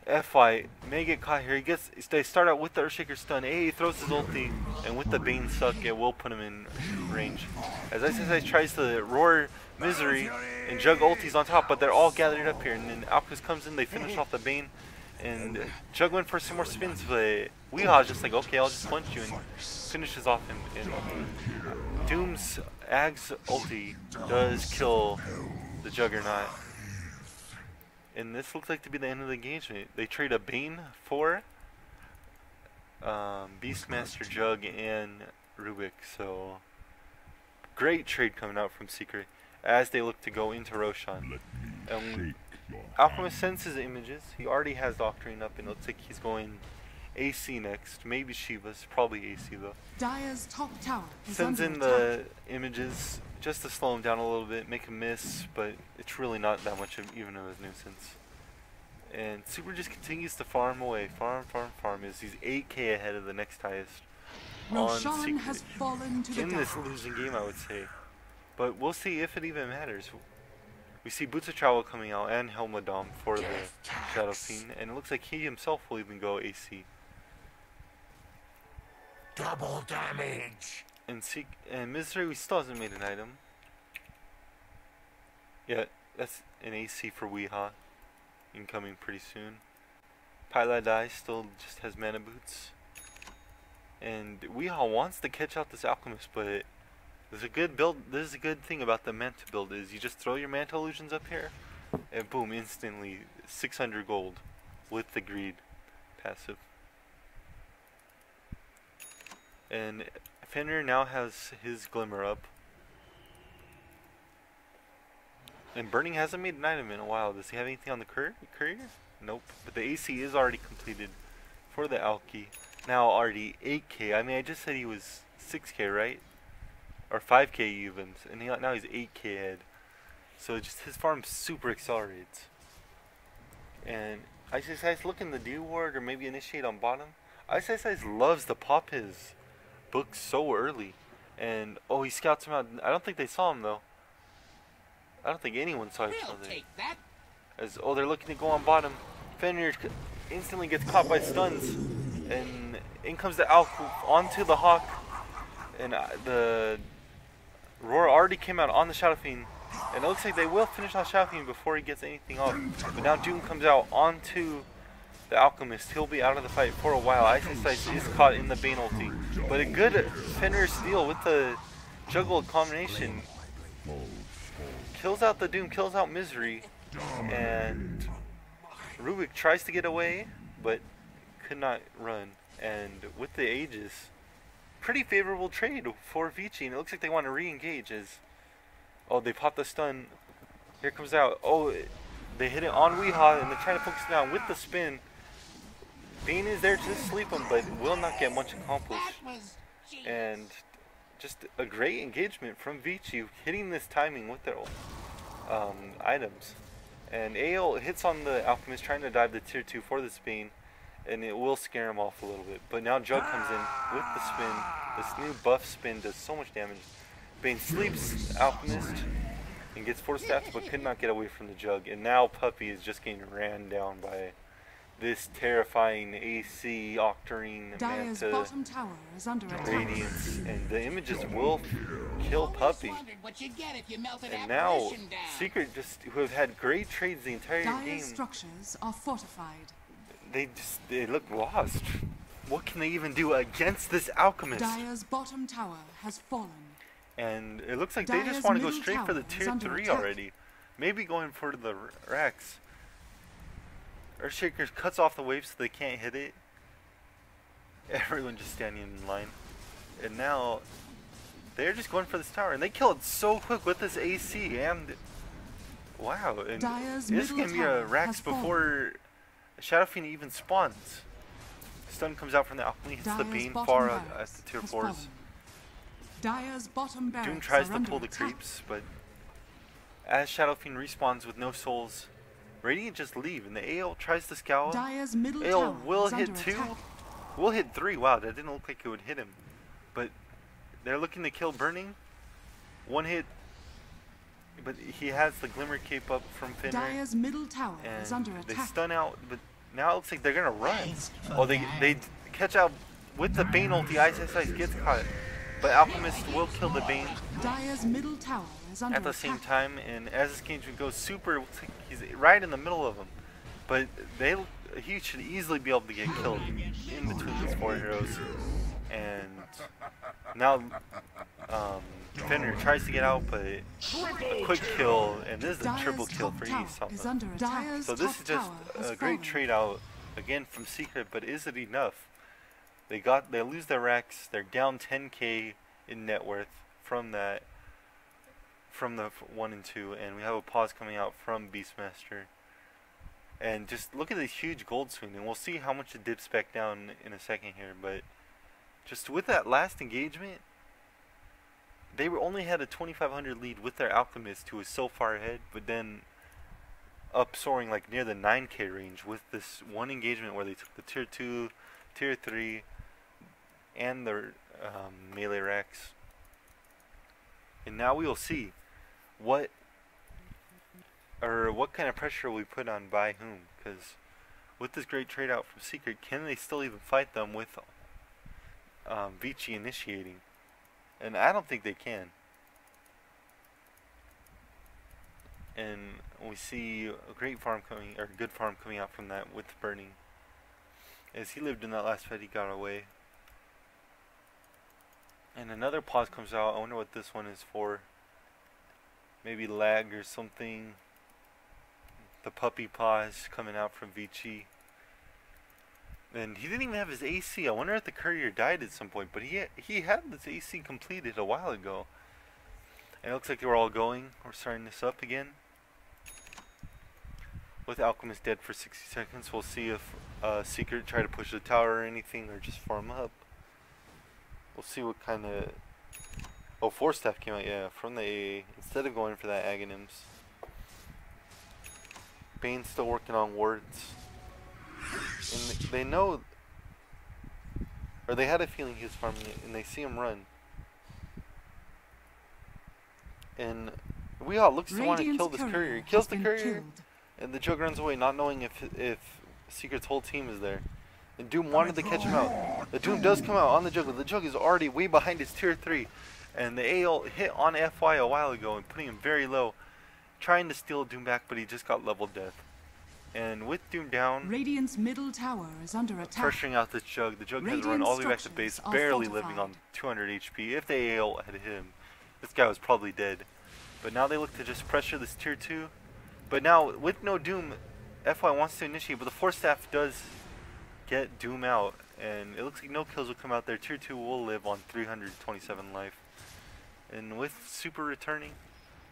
FY may get caught here. They start out with the Earthshaker stun. He throws his ulti, and with the Bane suck, it will put him in range. As Ice tries to roar Misery, and Jug ultis on top, but they're all gathered up here. And then Alchemist comes in, they finish off the Bane, and Jug went for some more spins, but Weeha's just like, okay, I'll just punch you, and finishes off him. And Doom's Ag's ulti does kill the Juggernaut. And this looks like to be the end of the engagement. They trade a Bane for Beastmaster, Jug, and Rubik. So, great trade coming out from Secret as they look to go into Roshan. Alchemist sends his images. He already has Doctrine up, and it looks like he's going AC next. Maybe Shiva's, probably AC though. Dire's top tower is Sends under in attack. the images just to slow him down a little bit, make him miss, but it's really not that much of even of a nuisance. And Super just continues to farm away, farm as he's 8k ahead of the next highest on Roshan Secret. has fallen to the In this dark. losing game, I would say. But we'll see if it even matters. We see Boots of Travel coming out and Helmadam for the Shadow Fiend, and it looks like he himself will even go AC. Double damage. And Misery still hasn't made an item. Yeah, that's an AC for Weeha. Incoming pretty soon. Paladai still just has mana boots. And Weeha wants to catch out this Alchemist, but there's a good build. This is a good thing about the Manta build is you just throw your Manta illusions up here, and boom, instantly 600 gold with the greed passive. And Fenrir now has his Glimmer up. And Burning hasn't made an item in a while. Does he have anything on the courier? Nope. But the AC is already completed for the Alki. Now already 8k. I mean, I just said he was 6k, right? Or 5k even. And now he's 8k ahead. So just his farm super accelerates. And Ice looking to do ward or maybe initiate on bottom. Ice loves to pop his books so early. And oh, he scouts him out. I don't think they saw him though. I don't think anyone saw each other. As they're looking to go on bottom. Fenrir instantly gets caught by stuns, and in comes the Alk onto the Hawk, and the Roar already came out on the Shadow Fiend, and it looks like they will finish off Shadow Fiend before he gets anything off. But now Doom comes out onto the Alchemist. He'll be out of the fight for a while. Ice is caught in the Bane ulti, but a good Fenrir steal with the juggled combination. Kills out the Doom, kills out Misery, and Rubik tries to get away, but could not run. And with the Aegis, pretty favorable trade for Vici, and it looks like they want to re-engage as, oh, they popped the stun. Here comes out, oh, they hit it on Weeha, and they're trying to focus it down with the spin. Bane is there to sleep him, but will not get much accomplished. And just a great engagement from Vici, hitting this timing with their items. And AL hits on the Alchemist, trying to dive the tier 2 for the Bane, and it will scare him off a little bit. But now Jug comes in with the spin. This new buff spin does so much damage. Bane sleeps Alchemist and gets 4 stats, but could not get away from the Jug. And now Puppy is just getting ran down by this terrifying AC Octarine Dire's Manta bottom tower is under attack. Radiance, and the images will kill Puppy. And now Secret, just who have had great trades the entire Dire's game, structures are fortified. they look lost. What can they even do against this Alchemist? Dire's bottom tower has fallen. And it looks like they Dire's just want to go middle straight for the tower is tier under 3 attack. already. Maybe going for the Rex. Earthshaker cuts off the wave so they can't hit it. Everyone just standing in line. And now they're just going for this tower. And they kill it so quick with this AC. And wow. And Dire's this middle can be tower a Rex has fallen. before Shadow Fiend even spawns. Stun comes out from the Alchemy, hits the Dire's Bane bottom far out at barracks the tier has 4s. fallen. Dire's bottom barracks Doom tries are to under pull the attack. creeps, but as Shadow Fiend respawns with no souls, Radiant just leave, and the AL tries to scowl. Dire's middle AL tower will is hit under 2, attack. will hit 3. Wow, that didn't look like it would hit him. But they're looking to kill Burning. One hit but he has the Glimmer Cape up from Finner, Dire's middle tower is and under they attack. stun out. But now it looks like they're gonna run. Oh, they catch out with the Bane ulti. Ice gets caught, but Alchemist will kill the Bane Dire's middle tower is under at the attack. same time. And as this game goes, Super looks like he's right in the middle of them, but he should easily be able to get killed in between these 4 heroes. And now Fenrir tries to get out, but a quick kill, and this is a triple kill for Esop. So this is just a great trade out again from Secret, but is it enough? They lose their racks. They're down 10k in net worth from that, from the 1 and 2, and we have a pause coming out from Beastmaster. And just look at this huge gold swing, and we'll see how much it dips back down in a second here. But just with that last engagement, they only had a 2,500 lead with their Alchemist, who was so far ahead, but then up soaring like near the 9k range with this one engagement where they took the tier 2, tier 3, and their melee racks. And now we will see what kind of pressure we put on by whom, because with this great trade out from Secret, can they still even fight them with Vici initiating? And I don't think they can. And we see a great farm coming, or good farm coming out from that with Burning. As he lived in that last fight, he got away. And another pause comes out. I wonder what this one is for. Maybe lag or something. The puppy pause coming out from Vici. And he didn't even have his AC. I wonder if the courier died at some point, but he had this AC completed a while ago. And it looks like they were all going. We're starting this up again. With Alchemist dead for 60 seconds, we'll see if Secret try to push the tower or anything, or just farm up. We'll see what kind of... Oh, Force Staff came out, yeah, from the AA, instead of going for that Aghanims. Bane's still working on wards. And they know, or they had a feeling he was farming it, and they see him run. And Weehaw looks to want to kill this courier. He kills the courier, and the Jug runs away, not knowing if Secret's whole team is there. And Doom wanted to catch him out. The Doom does come out on the Jug, but the Jug is already way behind his tier 3. And the AL hit on FY a while ago and putting him very low, trying to steal Doom back, but he just got level death. And with Doom down, Radiant's middle tower is under attack. pressuring out this Jug. The Jug has run all the way back to base, barely living on 200 HP. If the AL had hit him, this guy was probably dead. But now they look to just pressure this tier 2. But now, with no Doom, FY wants to initiate, but the Force Staff does get Doom out. And it looks like no kills will come out there. Tier 2 will live on 327 life. And with Super returning,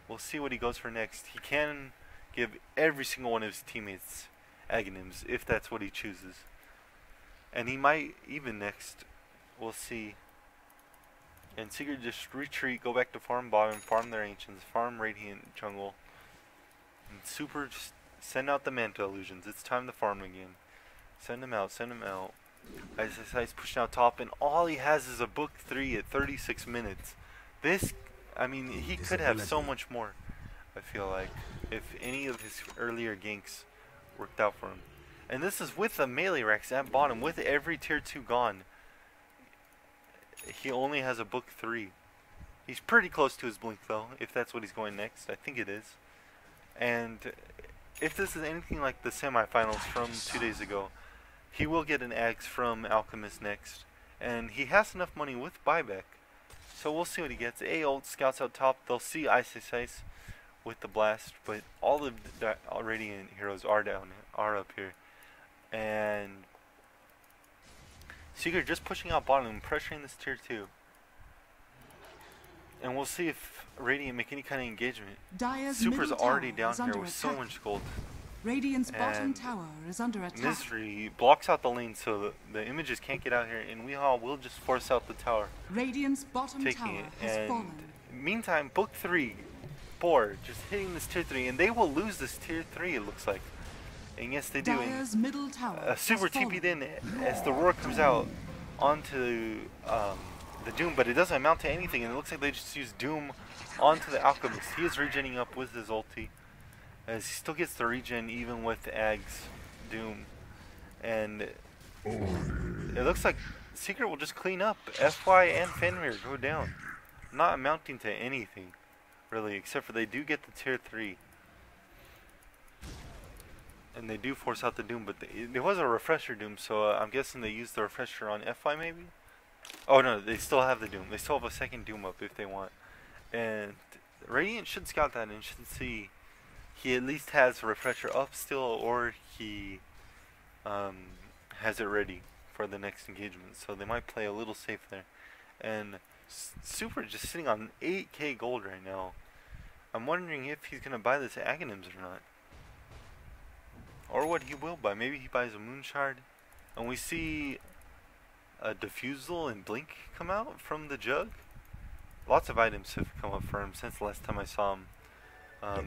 we'll see what he goes for next. He can give every single one of his teammates Aghanims, if that's what he chooses. And he might even next. We'll see. And Secret just retreat, go back to farm bottom, farm their Ancients, farm Radiant jungle. And Super just send out the Manta Illusions. It's time to farm again. Send him out, send him out. Ice pushing out top, and all he has is a book 3 at 36 minutes. This, I mean, he could have so much more, I feel like, if any of his earlier ganks worked out for him. And this is with the melee racks at bottom, with every tier 2 gone. He only has a book 3. He's pretty close to his blink though, if that's what he's going next. I think it is. And if this is anything like the semifinals from 2 days ago, he will get an Axe from Alchemist next. And he has enough money with buyback. So we'll see what he gets. ult scouts out top. They'll see Ice with the blast, but all of the Radiant heroes are up here. And Secret just pushing out bottom and pressuring this tier 2. And we'll see if Radiant make any kind of engagement. Super's already down here with so much gold. Radiant's bottom tower is under attack. Misery blocks out the lane so the images can't get out here, and Weehaw will just force out the tower. Radiant's bottom tower has fallen. Meantime, book 3, 4, just hitting this tier 3, and they will lose this tier 3, it looks like. And yes, they do. Dire's middle tower Super TP'd in as the roar comes out onto the Doom, but it doesn't amount to anything, and it looks like they just use Doom onto the Alchemist. He is regening up with his ulti, as he still gets the regen even with Ag's Doom. And it looks like Secret will just clean up. FY and Fenrir go down. Not amounting to anything, really, except for they do get the tier 3. And they do force out the Doom, but there was a refresher Doom, so I'm guessing they used the refresher on FY maybe? Oh no, they still have the Doom. They still have a second Doom up if they want. And Radiant should scout that and should see he at least has a refresher up still, or he has it ready for the next engagement. So they might play a little safe there. And Super just sitting on 8k gold right now. I'm wondering if he's going to buy this Aghanims or not. Or what he will buy. Maybe he buys a Moon Shard. And we see a Diffusal and Blink come out from the Jug. Lots of items have come up for him since the last time I saw him.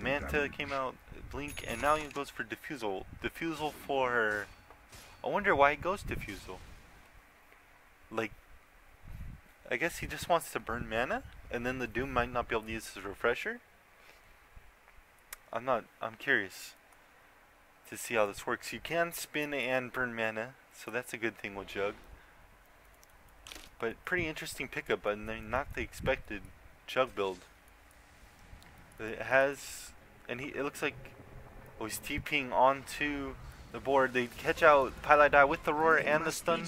Manta came out, Blink, and now he goes for Diffusal. Diffusal for... I wonder why he goes Diffusal. Like, I guess he just wants to burn mana, and then the Doom might not be able to use his refresher. I'm curious to see how this works. You can spin and burn mana, so that's a good thing with Jug. But pretty interesting pickup, but not the expected Jug build. It has, and it looks like, oh, he's TPing onto the board. They catch out Pylai Die with the roar and the stun.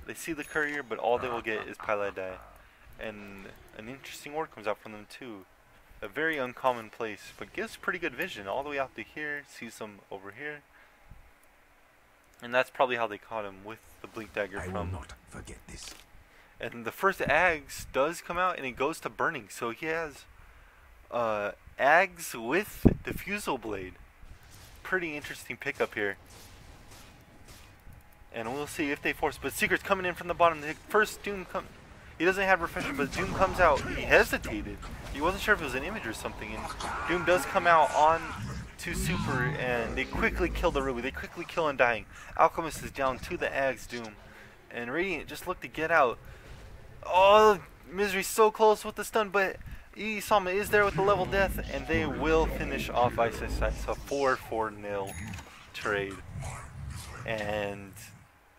They see the courier, but all they will get is Pylai Die. And an interesting ward comes out from them too. A very uncommon place, but gives pretty good vision all the way out to here. Sees them over here. And that's probably how they caught him, with the Blink Dagger from. I will not forget this. And the first Ags does come out, and it goes to burning. So he has Ags with Diffusal Blade. Pretty interesting pickup here. And we'll see if they force. But Secret's coming in from the bottom. The first Doom comes. He doesn't have refresher, but Doom comes out. He hesitated. He wasn't sure if it was an image or something. And Doom does come out on to Super, and they quickly kill the Ruby. They quickly kill Undying. Alchemist is down to the Ags Doom. And Radiant just looked to get out. Oh, Misery's so close with the stun, but Sama is there with the level death, and they will finish off Ice Ice. A 4-4-0 trade. And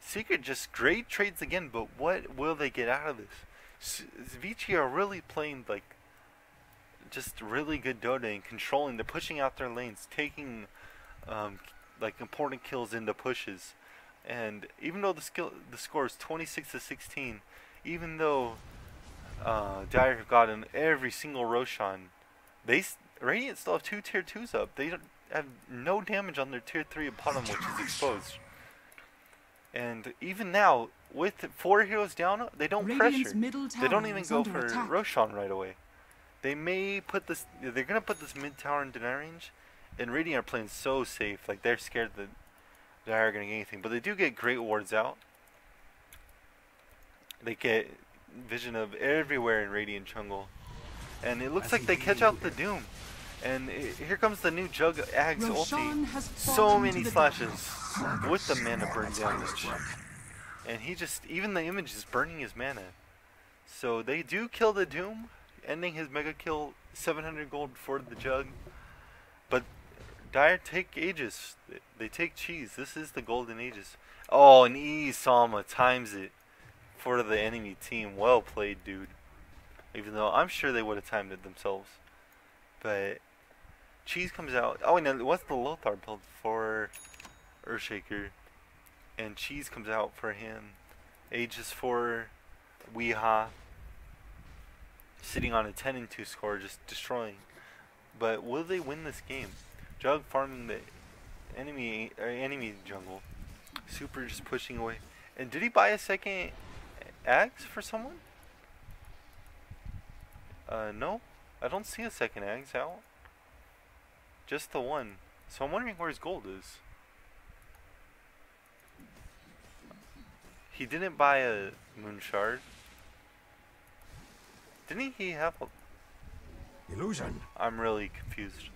Secret just great trades again, but what will they get out of this? Vici are really playing like just really good Dota and controlling. They're pushing out their lanes, taking like important kills into pushes. And even though the score is 26-16, even though Dire have gotten every single Roshan, Radiant still have 2 tier 2s up. They don't have no damage on their tier 3 bottom, which is exposed. And even now, with 4 heroes down, they don't pressure. They don't even go for Roshan right away. They may put this. They're gonna put this mid tower in deny range, and Radiant are playing so safe. Like they're scared that Dire are gonna get anything, but they do get great wards out. They get vision of everywhere in Radiant jungle, and it looks like they catch out the Doom. And here comes the new Jug Ags ulti. So many slashes with the mana burn damage. And he just, even the image is burning his mana. So they do kill the Doom, ending his mega kill, 700 gold for the Jug. But Dire take Aegis. They take cheese. This is the golden Aegis. Oh, and Sama times it for the enemy team. Well played, dude. Even though I'm sure they would have timed it themselves. But Cheese comes out. Oh, and what's the Lothar build for Earthshaker? And Cheese comes out for him. Aegis for Weeha. Sitting on a 10-2 score, just destroying. But will they win this game? Jug farming the enemy jungle. Super just pushing away. And did he buy a second Ags for someone? No. I don't see a second Ags out. Just the one. So I'm wondering where his gold is. He didn't buy a Moon Shard. Didn't he have a... Illusion. I'm really confused.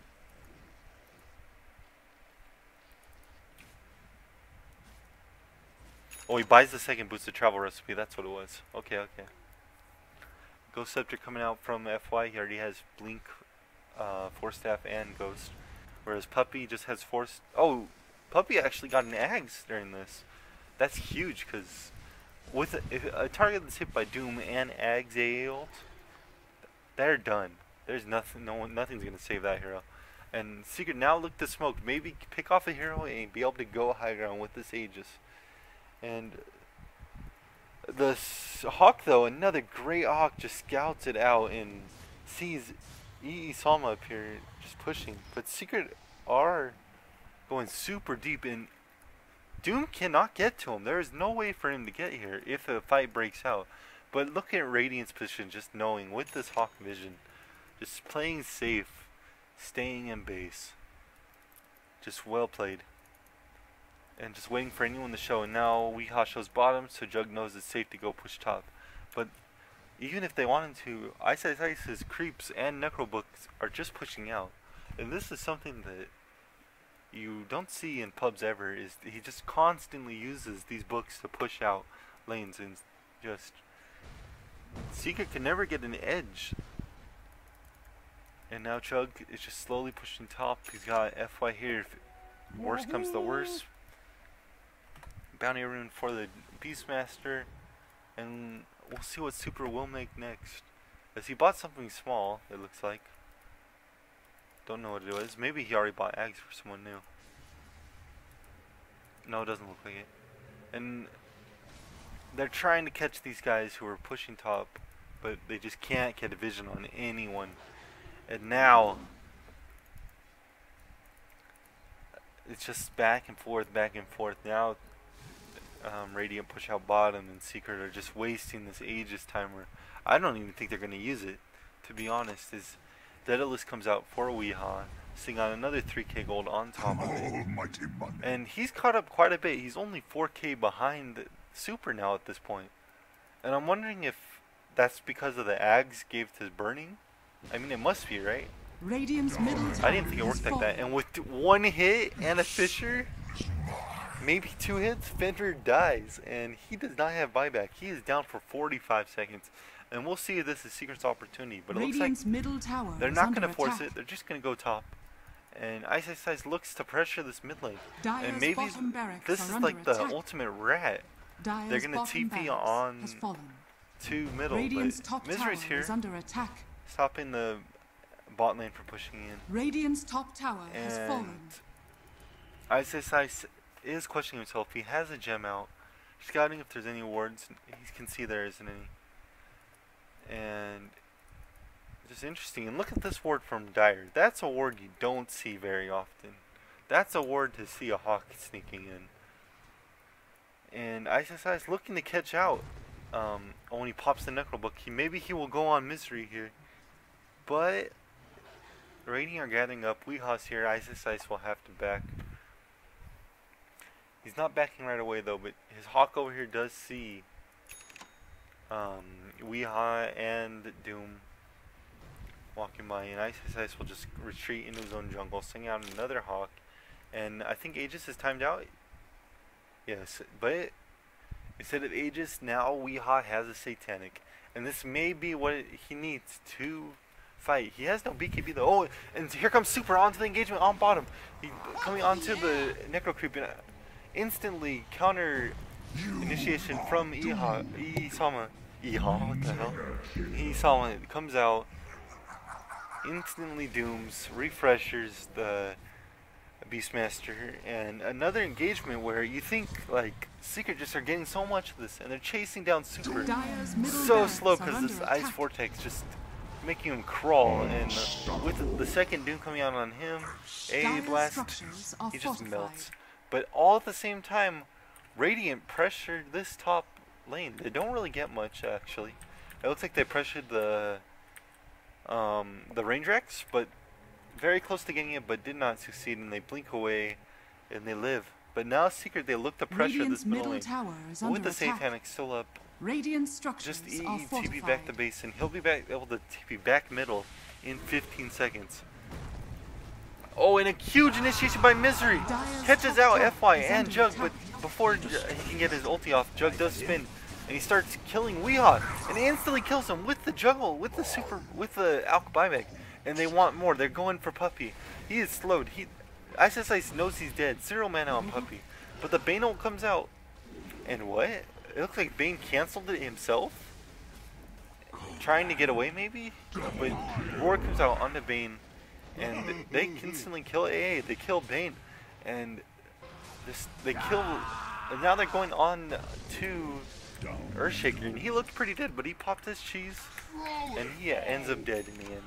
Oh, he buys the second boosted travel recipe. That's what it was. Okay, okay. Ghost Scepter coming out from FY. He already has Blink, Force Staff, and Ghost. Whereas Puppy just has Force. Oh, Puppy actually got an Ags during this. That's huge because with if a target that's hit by Doom and Ags AA ult, they're done. There's nothing. Nothing's gonna save that hero. And Secret now look to smoke. Maybe pick off a hero and be able to go high ground with this Aegis. And the Hawk, though, another great Hawk, just scouts it out and sees Salma up here just pushing. But Secret are going super deep, and Doom cannot get to him. There is no way for him to get here if a fight breaks out. But look at Radiant's position, just knowing with this Hawk vision, just playing safe, staying in base. Just well played. And just waiting for anyone to show. And now Weehaw shows bottom, so Jug knows it's safe to go push top. But even if they wanted to, Ice's creeps and Necrobooks are just pushing out. And this is something that you don't see in pubs ever, is he just constantly uses these books to push out lanes, and just Secret can never get an edge. And now Chug is just slowly pushing top. He's got FY here if worst comes to worst. Bounty rune for the Beastmaster, and we'll see what Super will make next. As he bought something small, it looks like. Don't know what it was. Maybe he already bought Ags for someone new. No, it doesn't look like it. And they're trying to catch these guys who are pushing top, but they just can't get a vision on anyone. And now it's just back and forth, back and forth. Now Radiant push out bottom, and Secret are just wasting this Aegis timer. I don't even think they're going to use it, to be honest. As Daedalus comes out for Weehaw, sitting on another 3k gold on top of it. And he's caught up quite a bit. He's only 4k behind Super now at this point. And I'm wondering if that's because of the Ags gave to Burning. I mean, it must be, right? Radiant's middle tower I didn't think it worked like that. And with one hit and a Fisher, maybe 2 hits, Fender dies. And he does not have buyback. He is down for 45 seconds. And we'll see if this is Secret's opportunity. But it Radiant's looks like middle tower they're not going to attack. force it. They're just going to go top. And Ice looks to pressure this mid lane. Dyer's And maybe bottom barracks this are is under like the attack. ultimate rat. Dyer's They're going to bottom TP barracks on has fallen. to middle. Radiant's But top Misery's tower here, is under attack. stopping the bot lane from pushing in. Radiant's top tower has And fallen. Ice is questioning himself. He has a gem out, scouting if there's any wards. He can see there isn't any. And just interesting. And look at this ward from Dyer. That's a ward you don't see very often. That's a ward to see a Hawk sneaking in. And Ice looking to catch out. When he pops the Necrobook, maybe he will go on Misery here. But Radiant are gathering up. Weehaw's here. Ice will have to back. He's not backing right away though, but his Hawk over here does see Weehaw and Doom walking by, and Ice will just retreat into his own jungle, sing out another Hawk. And I think Aegis is timed out. Yes, but instead of Aegis, now Weehaw has a Satanic. And this may be what he needs to fight. He has no BKB though. Oh, and here comes Super onto the engagement on bottom. He coming onto the Necro Creep, and instantly counter initiation from Isama. What the hell? Isama comes out, instantly dooms, refreshers the Beastmaster, and another engagement where you think like Secret just are getting so much of this, and they're chasing down Super so slow because this Ice Vortex just making him crawl, and with the second Doom coming out on him, a blast, he just melts. But all at the same time, Radiant pressured this top lane. They don't really get much actually. It looks like they pressured the Raindrax, but very close to getting it, but did not succeed, and they blink away and they live. But now Secret, they look to pressure this middle lane. With the Satanic still up, Radiant structures just are TP back the base, and he'll be able to TP back middle in 15 seconds. Oh, and a huge initiation by Misery. Catches out FY and Jug, but before he can get his ulti off, Jug does spin. and he starts killing Weehaw, and instantly kills him with the juggle, with the Alk buyback, and they want more. They're going for Puppy. He is slowed. Ice Ice Ice knows he's dead. 0 mana on Puppy, but the Bane ult comes out, and what? It looks like Bane canceled it himself, trying to get away maybe, but Roar comes out onto Bane, and they instantly kill AA. They kill Bane, and and now they're going on to Earthshaker, and he looked pretty dead, but he popped his cheese, and he ends up dead in the end.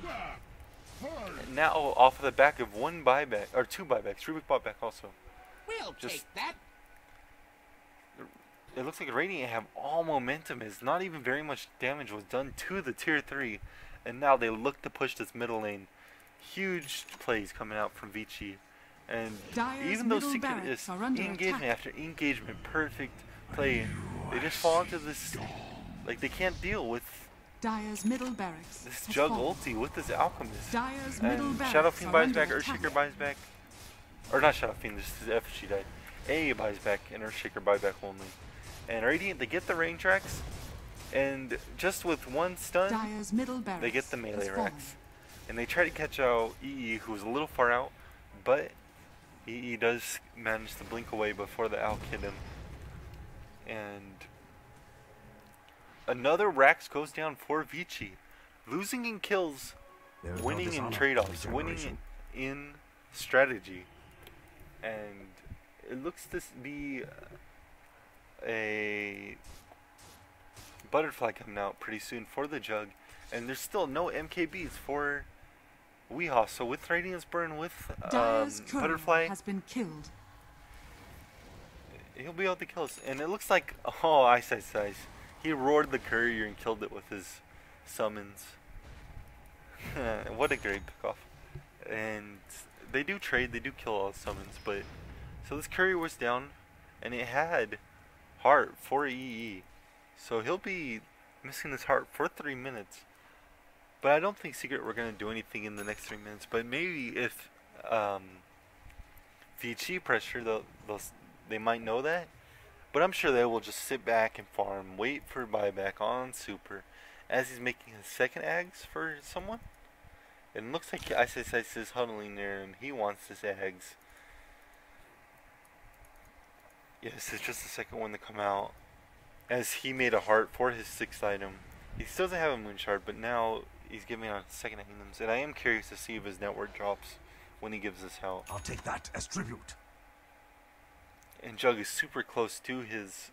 And now off of the back of 1 buyback, or 2 buybacks, Rubik bought back also. We'll take that. It looks like Radiant have all momentum, as not even very much damage was done to the tier 3, and now they look to push this middle lane. Huge plays coming out from Vici, and even though Secret is engagement after engagement, perfect play, they just fall into this, like they can't deal with Dire's middle barracks this Jug ulti with this Alchemist. Dire's And middle barracks Shadow Fiend buys under back, attack. Earthshaker buys back, or not Shadow Fiend, this is after she died. AA buys back, and Earthshaker buy back only. And Radiant, they get the rain tracks, and just with 1 stun, Dire's middle barracks they get the melee has fallen. racks. And they try to catch out EE, who was a little far out, but EE does manage to blink away before the Alk hit him. And another Rax goes down for Vici. Losing in kills, There's no winning in dishonor trade-offs, for winning generation. in strategy. And it looks to be a butterfly coming out pretty soon for the Jug. And there's still no MKBs for Weehaw. So with Radiant's Burn, with Dire's courier Butterfly, has been killed. he'll be able to kill us. And it looks like, oh, Ice Ice Ice. He roared the courier and killed it with his summons. What a great pickoff. And they do trade, they do kill all the summons, but so this courier was down, and it had heart for EE. So he'll be missing this heart for 3 minutes. But I don't think Secret we're gonna do anything in the next 3 minutes. But maybe if Vici pressure, they might know that. But I'm sure they will just sit back and farm, wait for buyback on Super, as he's making his second Ags for someone. And it looks like Ice Ice Ice is huddling there, and he wants this Ags. Yes, it's just the second one to come out, as he made a heart for his 6th item. He still doesn't have a Moon Shard, but now he's giving out second items, and I am curious to see if his network drops when he gives this out. I'll take that as tribute. And Jug is super close to his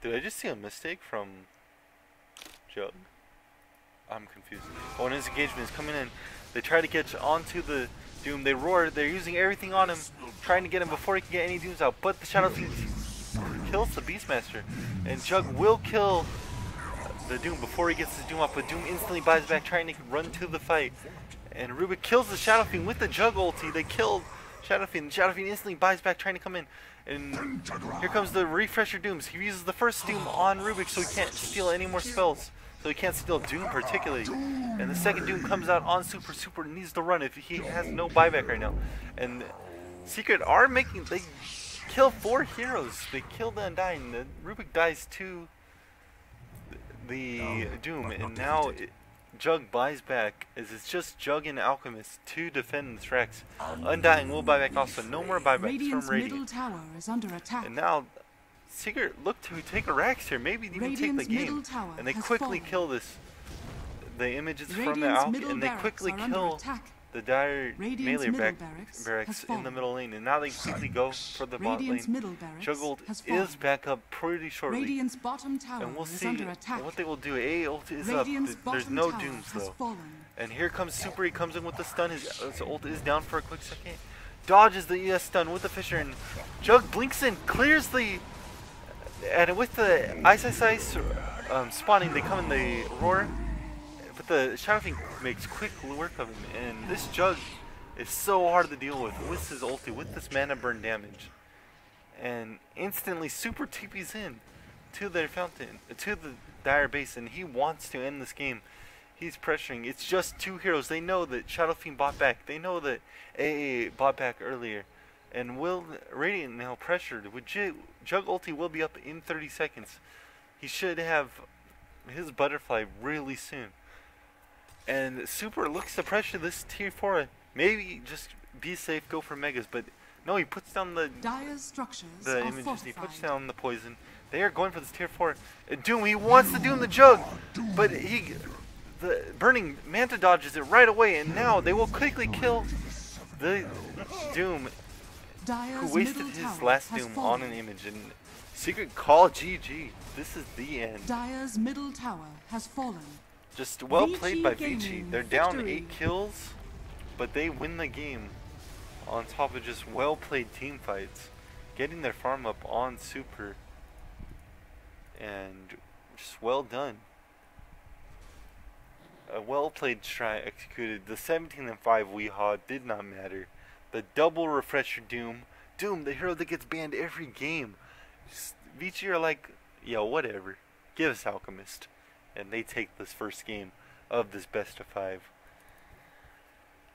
did I just see a mistake from Jug? I'm confused. Oh, and his engagement is coming in. They try to get onto the Doom. They roar. They're using everything on him, trying to get him before he can get any Dooms out. But the Shadow Fiend kills the Beastmaster, and Jug will kill the Doom before he gets his Doom off. But Doom instantly buys back, trying to run to the fight. And Rubik kills the Shadow Fiend with the Jug ulti. They killed Shadow Fiend. Shadow Fiend instantly buys back, trying to come in. And here comes the Refresher Dooms. He uses the first Doom on Rubik, so he can't steal any more spells. So he can't steal Doom particularly. And the second Doom comes out on Super. Super needs to run if he has no buyback right now. And Secret are making, they kill 4 heroes. They kill the Undying. The Rubik dies to the Doom. And now Jug buys back, as it's just Jug and Alchemist to defend this Rex. Undying will buy back also. No more buybacks Radiant's from middle Radiant. tower is under attack. And now Secret look to take a Rex here, maybe even take the Radiant's game. middle tower And they has quickly fallen. kill the images from the Radiant's Alch, middle and they barracks quickly are under kill attack. the Dire Radiant's melee middle barracks barracks has in the middle lane. And now they quickly go for the bot lane. Radiant's middle barracks Juggled has fallen. is back up pretty shortly. Radiant's bottom tower And we'll is see under attack. what they will do. A ult is Radiant's up. There's bottom no tower Dooms has though. fallen. And here comes Super. He comes in with the stun. His ult is down for a quick second. Dodges the ES stun with the Fisher, and Jug blinks in, clears the. And with the Ice Ice Ice spawning, they come in the roar. But the Shadow Fiend makes quick work of him. And this Jug is so hard to deal with his ulti, with this mana burn damage. And instantly Super TP's in to their fountain, to the Dire base, and he wants to end this game. He's pressuring. It's just 2 heroes. They know that Shadow Fiend bought back. They know that AA bought back earlier. And will Radiant now pressured with Jug ulti will be up in 30 seconds. He should have his butterfly really soon. And Super looks to pressure this tier 4. Maybe just be safe, go for megas, but no, he puts down the Dire's structures images, fortified. he puts down the poison. They are going for this tier 4. Doom, he wants to Doom the Jug, but the burning Manta dodges it right away, and now they will quickly kill the Doom, who wasted his last Doom on an image. And Secret call GG. This is the end. Dire's middle tower has fallen. Just well played by Vici Vici. Gaming They're down victory. 8 kills, but they win the game on top of just well played team fights, getting their farm up on Super, and just well done. A well played strat executed. The 17-5 Weehaw did not matter. The double refresher Doom, the hero that gets banned every game. Vici are like, yo, whatever, give us Alchemist. And they take this first game of this best of 5.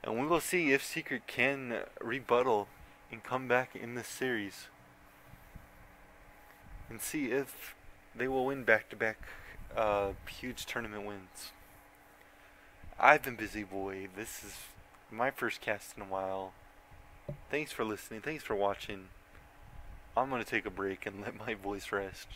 And we will see if Secret can rebuttal and come back in this series. And see if they will win back-to-back huge tournament wins. I've been Bizzyboy. This is my first cast in a while. Thanks for listening. Thanks for watching. I'm going to take a break and let my voice rest.